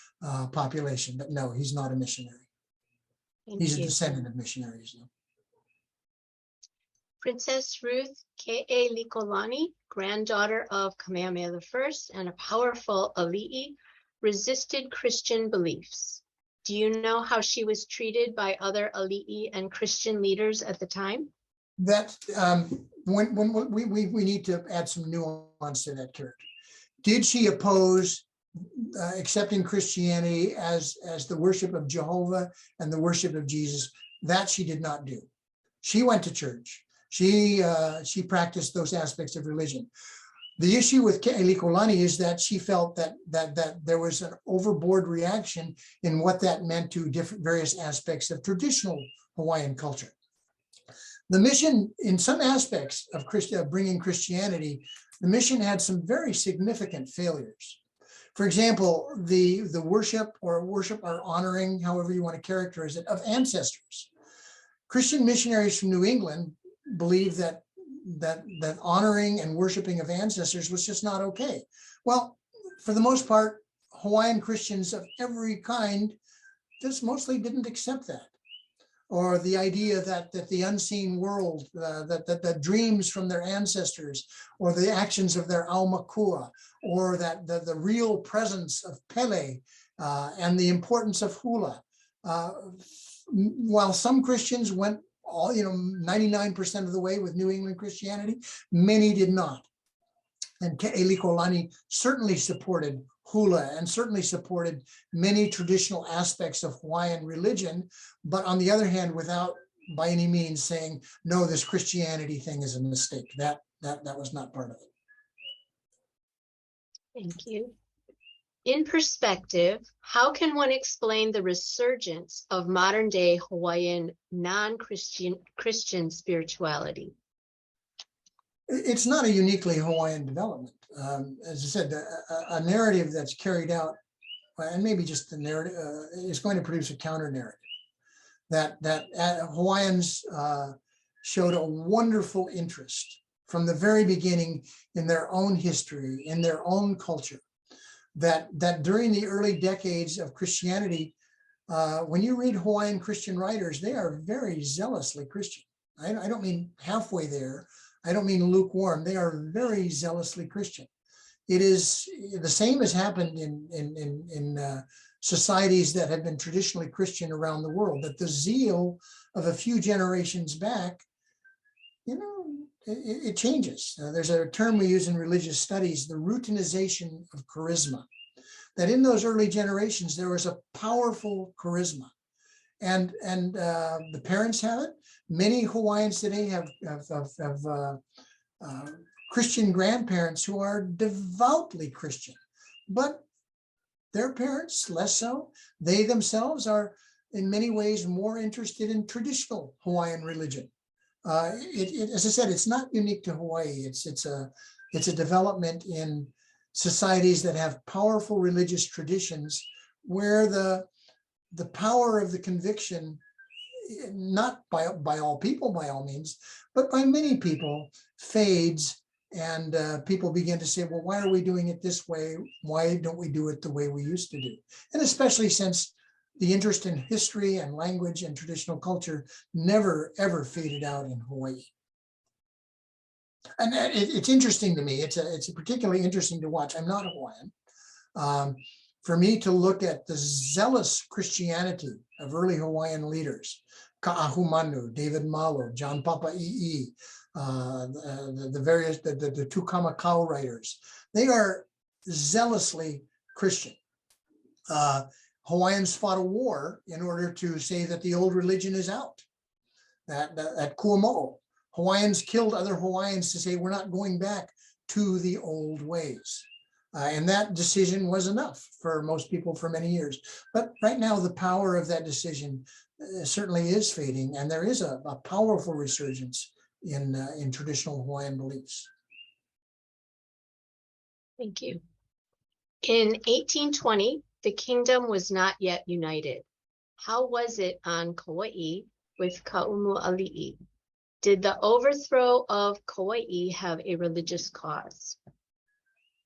population. But no, he's not a missionary. He's a descendant of missionaries, though. Princess Ruth Ke'elikolani, granddaughter of Kamehameha I and a powerful ali'i, resisted Christian beliefs. Do you know how she was treated by other ali'i and Christian leaders at the time? That when we need to add some nuance to that character. Did she oppose accepting Christianity as the worship of Jehovah and the worship of Jesus? That she did not do. She went to church. She practiced those aspects of religion. The issue with Ke'elikolani is that she felt that there was an overboard reaction in what that meant to various aspects of traditional Hawaiian culture. The mission, in some aspects of bringing Christianity, the mission had some very significant failures. For example, the worship or honoring, however you want to characterize it, of ancestors. Christian missionaries from New England believed that honoring and worshiping of ancestors was just not okay. Well, for the most part, Hawaiian Christians of every kind just mostly didn't accept that. Or the idea that the unseen world, that dreams from their ancestors, or the actions of their aumakua, or that the real presence of Pele and the importance of Hula. While some Christians went 99% of the way with New England Christianity, many did not. And Ke'elikolani certainly supported Hula and certainly supported many traditional aspects of Hawaiian religion, but on the other hand, without by any means saying, no, this Christianity thing is a mistake. That was not part of it. Thank you. In perspective, how can one explain the resurgence of modern day Hawaiian non-Christian spirituality? It's not a uniquely Hawaiian development. As I said, a narrative that's carried out, and maybe just the narrative, is going to produce a counter narrative. That Hawaiians showed a wonderful interest from the very beginning in their own history, in their own culture. That during the early decades of Christianity, when you read Hawaiian Christian writers, they are very zealously Christian. I don't mean halfway there. I don't mean lukewarm. They are very zealously Christian. It is the same as happened in societies that have been traditionally Christian around the world, that the zeal of a few generations back, it changes. There's a term we use in religious studies, the routinization of charisma, that in those early generations, there was a powerful charisma. And the parents have it. Many Hawaiians today have Christian grandparents who are devoutly Christian, but their parents less so. They themselves are in many ways more interested in traditional Hawaiian religion. As I said, it's not unique to Hawaii. It's a development in societies that have powerful religious traditions where the power of the conviction, not by all people by all means, but by many people, fades, and people begin to say, well, why are we doing it this way? Why don't we do it the way we used to do? And especially since the interest in history and language and traditional culture never, ever faded out in Hawaii. And it's interesting to me. It's particularly interesting to watch. I'm not Hawaiian. For me to look at the zealous Christianity of early Hawaiian leaders, Ka'ahumanu, David Malo, John Papa'i'i, the two Kamakau writers, they are zealously Christian. Hawaiians fought a war in order to say that the old religion is out. At Kuamo'o, Hawaiians killed other Hawaiians to say we're not going back to the old ways. And that decision was enough for most people for many years. But right now, the power of that decision certainly is fading, and there is a powerful resurgence in traditional Hawaiian beliefs. Thank you. In 1820, the kingdom was not yet united. How was it on Kauai with Ka'umuali'i? Did the overthrow of Kauai have a religious cause?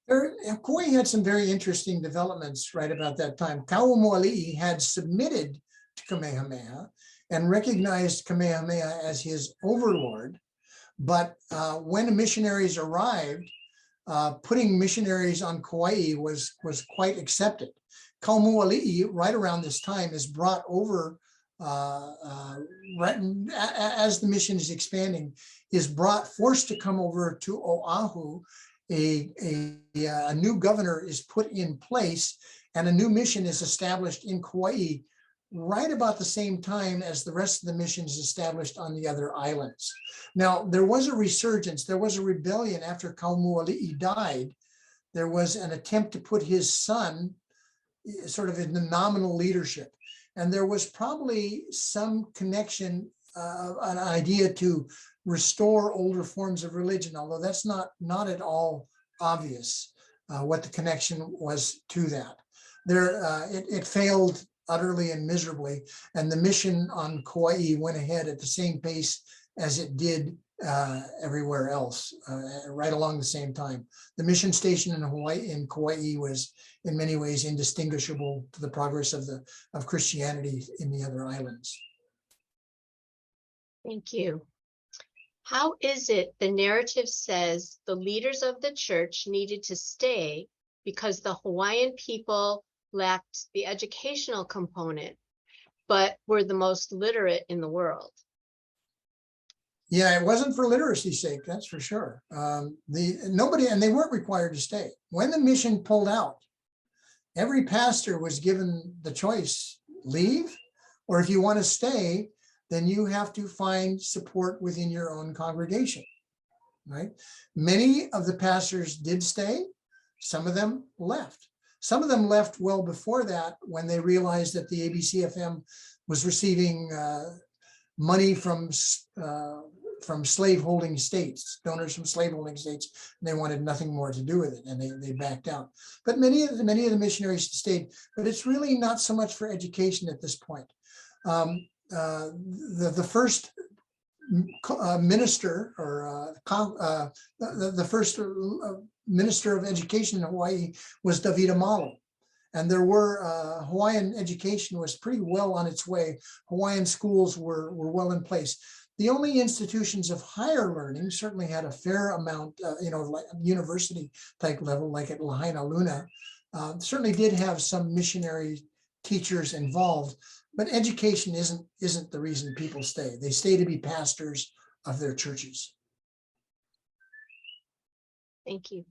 Kauai had some very interesting developments right about that time. Ka'umuali'i had submitted to Kamehameha and recognized Kamehameha as his overlord. But when the missionaries arrived, putting missionaries on Kauai was quite accepted. Ka'umuali'i, right around this time, is brought over, right as the mission is expanding, is forced to come over to Oahu. A new governor is put in place, and a new mission is established in Kauai right about the same time as the rest of the missions established on the other islands. Now, there was a resurgence, there was a rebellion after Ka'umuali'i died. There was an attempt to put his son sort of in the nominal leadership. And there was probably some connection, an idea to restore older forms of religion, although that's not at all obvious what the connection was to that. It failed utterly and miserably, and the mission on Kauai went ahead at the same pace as it did everywhere else, right along the same time. The mission station in Kauai was in many ways indistinguishable to the progress of Christianity in the other islands. Thank you. How is it the narrative says the leaders of the church needed to stay because the Hawaiian people lacked the educational component, but were the most literate in the world? Yeah, it wasn't for literacy's sake, that's for sure. And they weren't required to stay. When the mission pulled out, every pastor was given the choice: leave, or if you want to stay, then you have to find support within your own congregation, right? Many of the pastors did stay. Some of them left. Some of them left well before that, when they realized that the ABCFM was receiving money from slaveholding states, donors from slaveholding states, and they wanted nothing more to do with it, and they backed out. But many of the missionaries stayed, but it's really not so much for education at this point. The first minister, or the first minister of education in Hawaii was Davida Malo. And there were, Hawaiian education was pretty well on its way. Hawaiian schools were well in place. The only institutions of higher learning certainly had a fair amount, like university type level, like at Lahaina Luna, certainly did have some missionary teachers involved. But education isn't the reason people stay. They stay to be pastors of their churches. Thank you.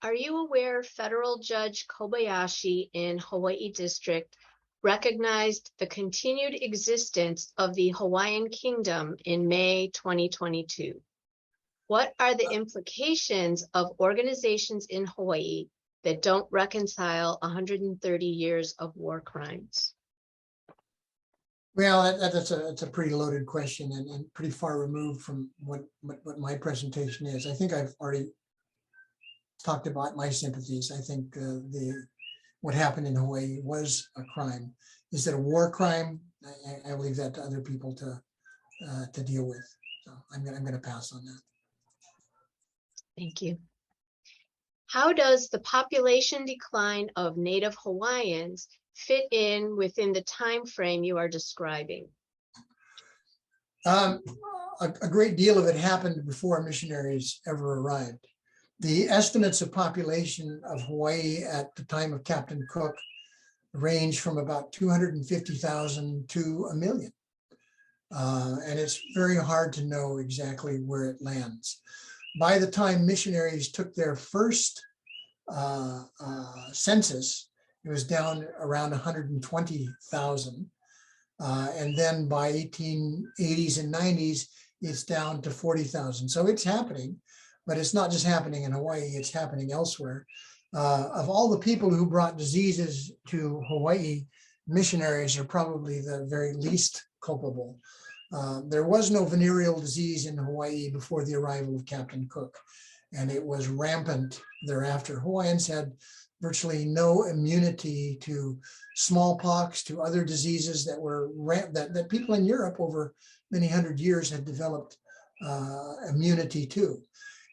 Are you aware Federal Judge Kobayashi in Hawaii District recognized the continued existence of the Hawaiian Kingdom in May 2022? What are the implications of organizations in Hawaii that don't reconcile 130 years of war crimes? Well, that's a pretty loaded question and pretty far removed from what my presentation is. I think I've already talked about my sympathies. I think what happened in Hawaii was a crime. Is it a war crime? I leave that to other people to deal with. So I'm gonna pass on that. Thank you. How does the population decline of Native Hawaiians fit in within the time frame you are describing? A great deal of it happened before missionaries ever arrived. The estimates of population of Hawaii at the time of Captain Cook range from about 250,000 to 1 million. And it's very hard to know exactly where it lands. By the time missionaries took their first census, it was down around 120,000. And then by 1880s and 90s, it's down to 40,000. So it's happening, but it's not just happening in Hawaii, it's happening elsewhere. Of all the people who brought diseases to Hawaii, missionaries are probably the very least culpable. There was no venereal disease in Hawaii before the arrival of Captain Cook, and it was rampant thereafter. Hawaiians had virtually no immunity to smallpox, to other diseases that were that people in Europe over many hundred years had developed immunity to.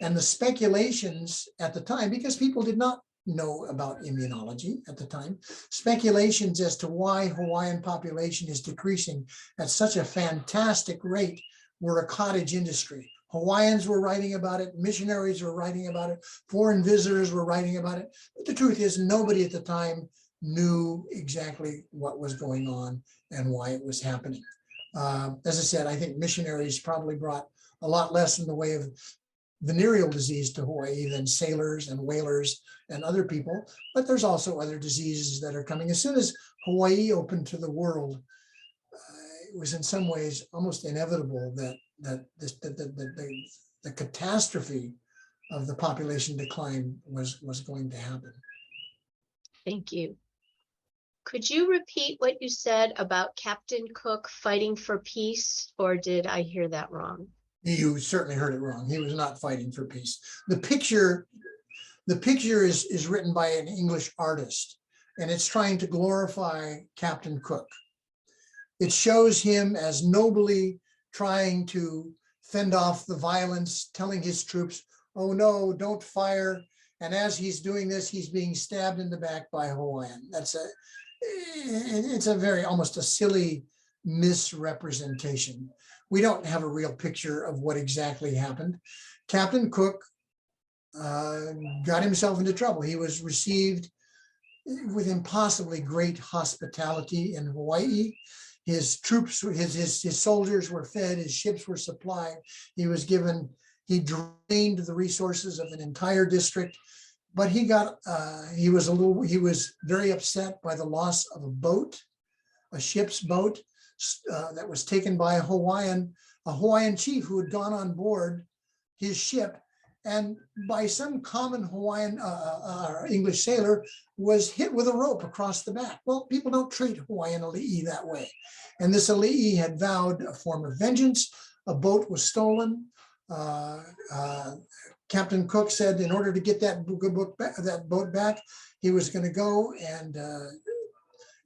And the speculations at the time, because people did not know about immunology at the time, speculations as to why Hawaiian population is decreasing at such a fantastic rate were a cottage industry. Hawaiians were writing about it, missionaries were writing about it, foreign visitors were writing about it. But the truth is, nobody at the time knew exactly what was going on and why it was happening. As I said, I think missionaries probably brought a lot less in the way of venereal disease to Hawaii than sailors and whalers and other people, but there's also other diseases that are coming. As soon as Hawaii opened to the world, it was in some ways almost inevitable that the catastrophe of the population decline was going to happen. Thank you. Could you repeat what you said about Captain Cook fighting for peace, or did I hear that wrong? You certainly heard it wrong. He was not fighting for peace. The picture is written by an English artist, and it's trying to glorify Captain Cook. It shows him as nobly trying to fend off the violence, telling his troops, oh no, don't fire. And as he's doing this, he's being stabbed in the back by a Hawaiian. It's a very, almost a silly misrepresentation. We don't have a real picture of what exactly happened. Captain Cook got himself into trouble. He was received with impossibly great hospitality in Hawaii. His troops, his soldiers were fed, his ships were supplied. He drained the resources of an entire district, but he was very upset by the loss of a ship's boat that was taken by a Hawaiian chief who had gone on board his ship, and by some common Hawaiian English sailor was hit with a rope across the back. Well, people don't treat Hawaiian ali'i that way. And this ali'i had vowed a form of vengeance. A boat was stolen. Captain Cook said in order to get that boat back, he was going to go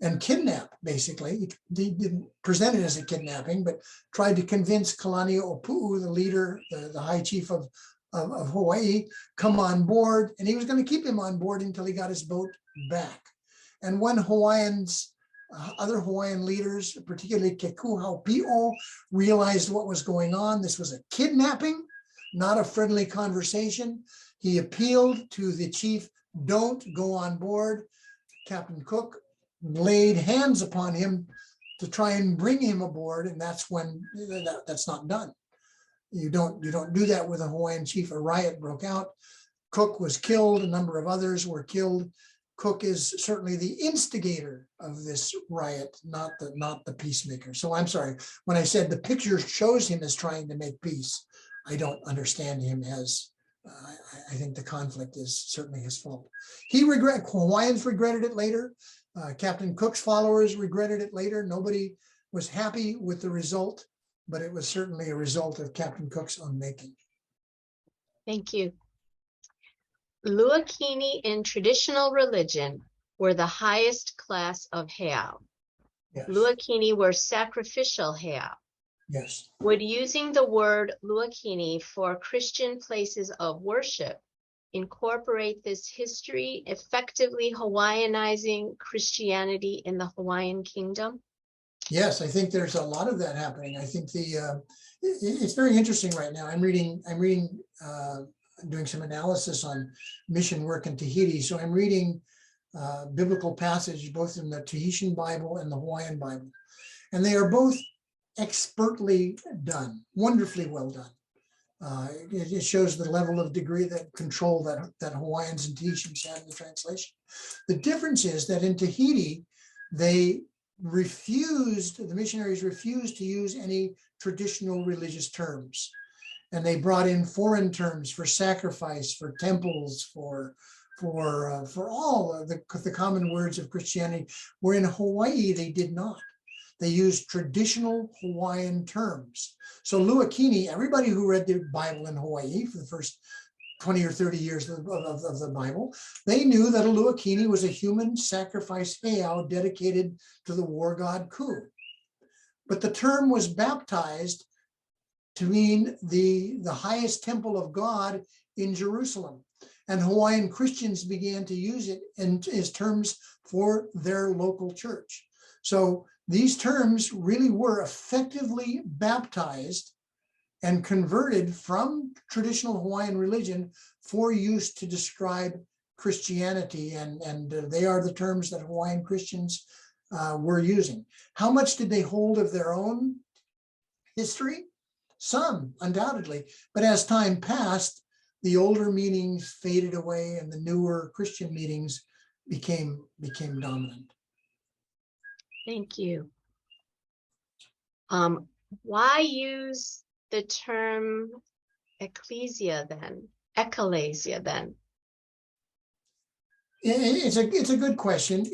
and kidnap, basically. He didn't present it as a kidnapping, but tried to convince Kalani Opu'u, the leader, the high chief of Hawaii, come on board. And he was going to keep him on board until he got his boat back. And when other Hawaiian leaders, particularly Kekuhaupio, realized what was going on, this was a kidnapping, not a friendly conversation. He appealed to the chief, don't go on board. Captain Cook laid hands upon him to try and bring him aboard, and that's when that's not done. You don't do that with a Hawaiian chief. A riot broke out. Cook was killed. A number of others were killed. Cook is certainly the instigator of this riot, not the peacemaker. So I'm sorry, when I said the picture shows him as trying to make peace, I don't understand him as, I think the conflict is certainly his fault. Hawaiians regretted it later. Captain Cook's followers regretted it later. Nobody was happy with the result, but it was certainly a result of Captain Cook's own making. Thank you. Luakini in traditional religion were the highest class of heiau. Yes. Luakini were sacrificial heiau. Yes. Would using the word Luakini for Christian places of worship incorporate this history, effectively Hawaiianizing Christianity in the Hawaiian kingdom? Yes, I think there's a lot of that happening. I think it's very interesting right now. I'm reading, doing some analysis on mission work in Tahiti. So I'm reading biblical passage both in the Tahitian Bible and the Hawaiian Bible, and they are both expertly done, wonderfully well done. It shows the level of degree that control that Hawaiians and Tahitians had in the translation. The difference is that in Tahiti, the missionaries refused to use any traditional religious terms. And they brought in foreign terms for sacrifice, for temples, for all of the common words of Christianity, where in Hawaii, they did not. They used traditional Hawaiian terms. So Luakini, everybody who read the Bible in Hawaii for the first 20 or 30 years of the Bible, they knew that a Luakini was a human sacrifice heiau dedicated to the war god Ku. But the term was baptized to mean the highest temple of God in Jerusalem. And Hawaiian Christians began to use it as terms for their local church. So these terms really were effectively baptized and converted from traditional Hawaiian religion for use to describe Christianity. And they are the terms that Hawaiian Christians were using. How much did they hold of their own history? Some, undoubtedly. But as time passed, the older meanings faded away and the newer Christian meanings became dominant. Thank you. Why use the term ekklesia then? It's a good question.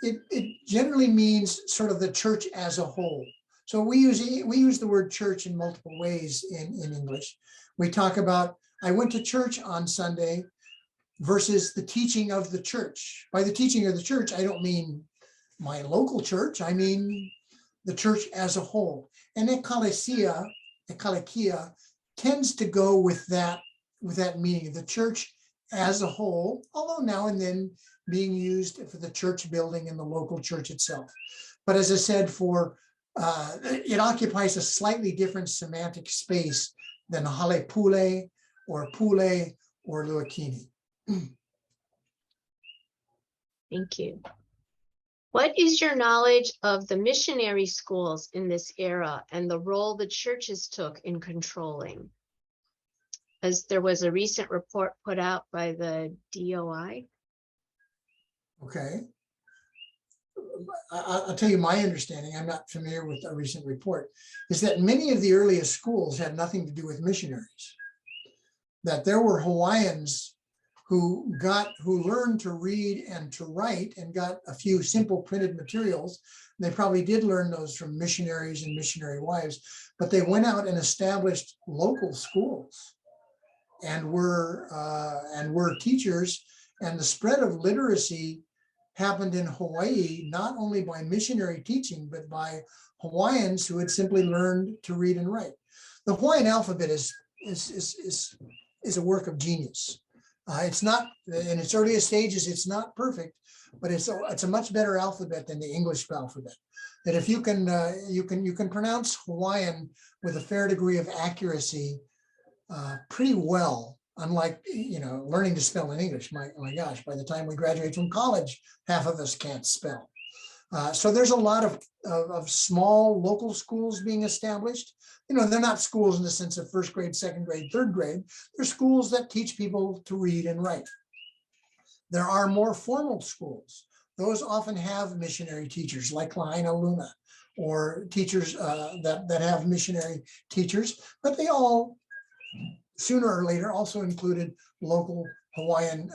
It generally means sort of the church as a whole. So we use the word church in multiple ways in English. We talk about, I went to church on Sunday versus the teaching of the church. By the teaching of the church, I don't mean my local church. I mean the church as a whole. And ekklesia tends to go with that meaning, the church as a whole, although now and then being used for the church building and the local church itself. But as I said, it occupies a slightly different semantic space than hale pule or Luakini. Thank you. What is your knowledge of the missionary schools in this era and the role the churches took in controlling? As there was a recent report put out by the DOI. Okay. I'll tell you my understanding, I'm not familiar with a recent report, is that many of the earliest schools had nothing to do with missionaries. That there were Hawaiians who learned to read and to write and got a few simple printed materials. They probably did learn those from missionaries and missionary wives, but they went out and established local schools and were teachers. And the spread of literacy happened in Hawaii, not only by missionary teaching, but by Hawaiians who had simply learned to read and write. The Hawaiian alphabet is a work of genius. It's not, in its earliest stages, it's not perfect, but it's a much better alphabet than the English alphabet. That if you can pronounce Hawaiian with a fair degree of accuracy pretty well, unlike learning to spell in English. My gosh, by the time we graduate from college, half of us can't spell. So there's a lot of small local schools being established. They're not schools in the sense of first grade, second grade, third grade. They're schools that teach people to read and write. There are more formal schools. Those often have missionary teachers like Lahaina Luna or teachers that have missionary teachers, but they all sooner or later also included local Hawaiian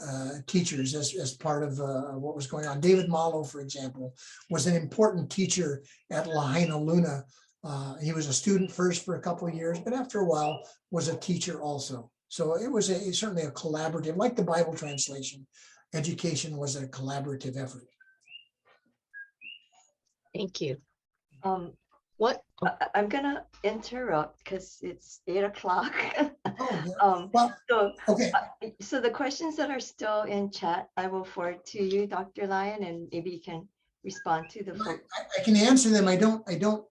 teachers as part of what was going on. David Malo, for example, was an important teacher at Lahaina Luna. He was a student first for a couple of years, but after a while was a teacher also. So it was certainly a collaborative, like the Bible translation. Education was a collaborative effort. Thank you. What I'm gonna interrupt because it's 8 o'clock. Oh, well, So okay. So the questions that are still in chat, I will forward to you, Dr. Lyon, and maybe you can respond to the folks. I can answer them. I don't know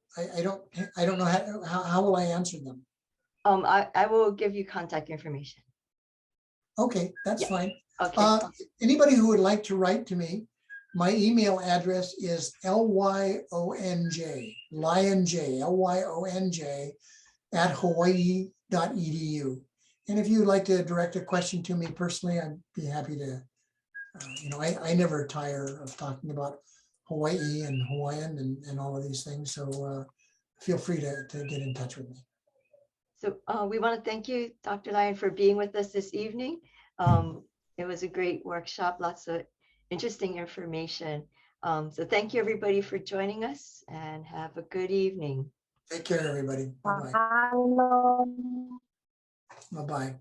how will I answer them. I will give you contact information. Okay, that's fine. Okay. Anybody who would like to write to me, my email address is lyonj, lyonj at hawaii.edu. And if you'd like to direct a question to me personally, I'd be happy to. I never tire of talking about Hawaii and Hawaiian and all of these things. So feel free to get in touch with me. So we want to thank you, Dr. Lyon, for being with us this evening. It was a great workshop, lots of interesting information. So thank you, everybody, for joining us, and have a good evening. Take care, everybody. Bye-bye. Bye-bye.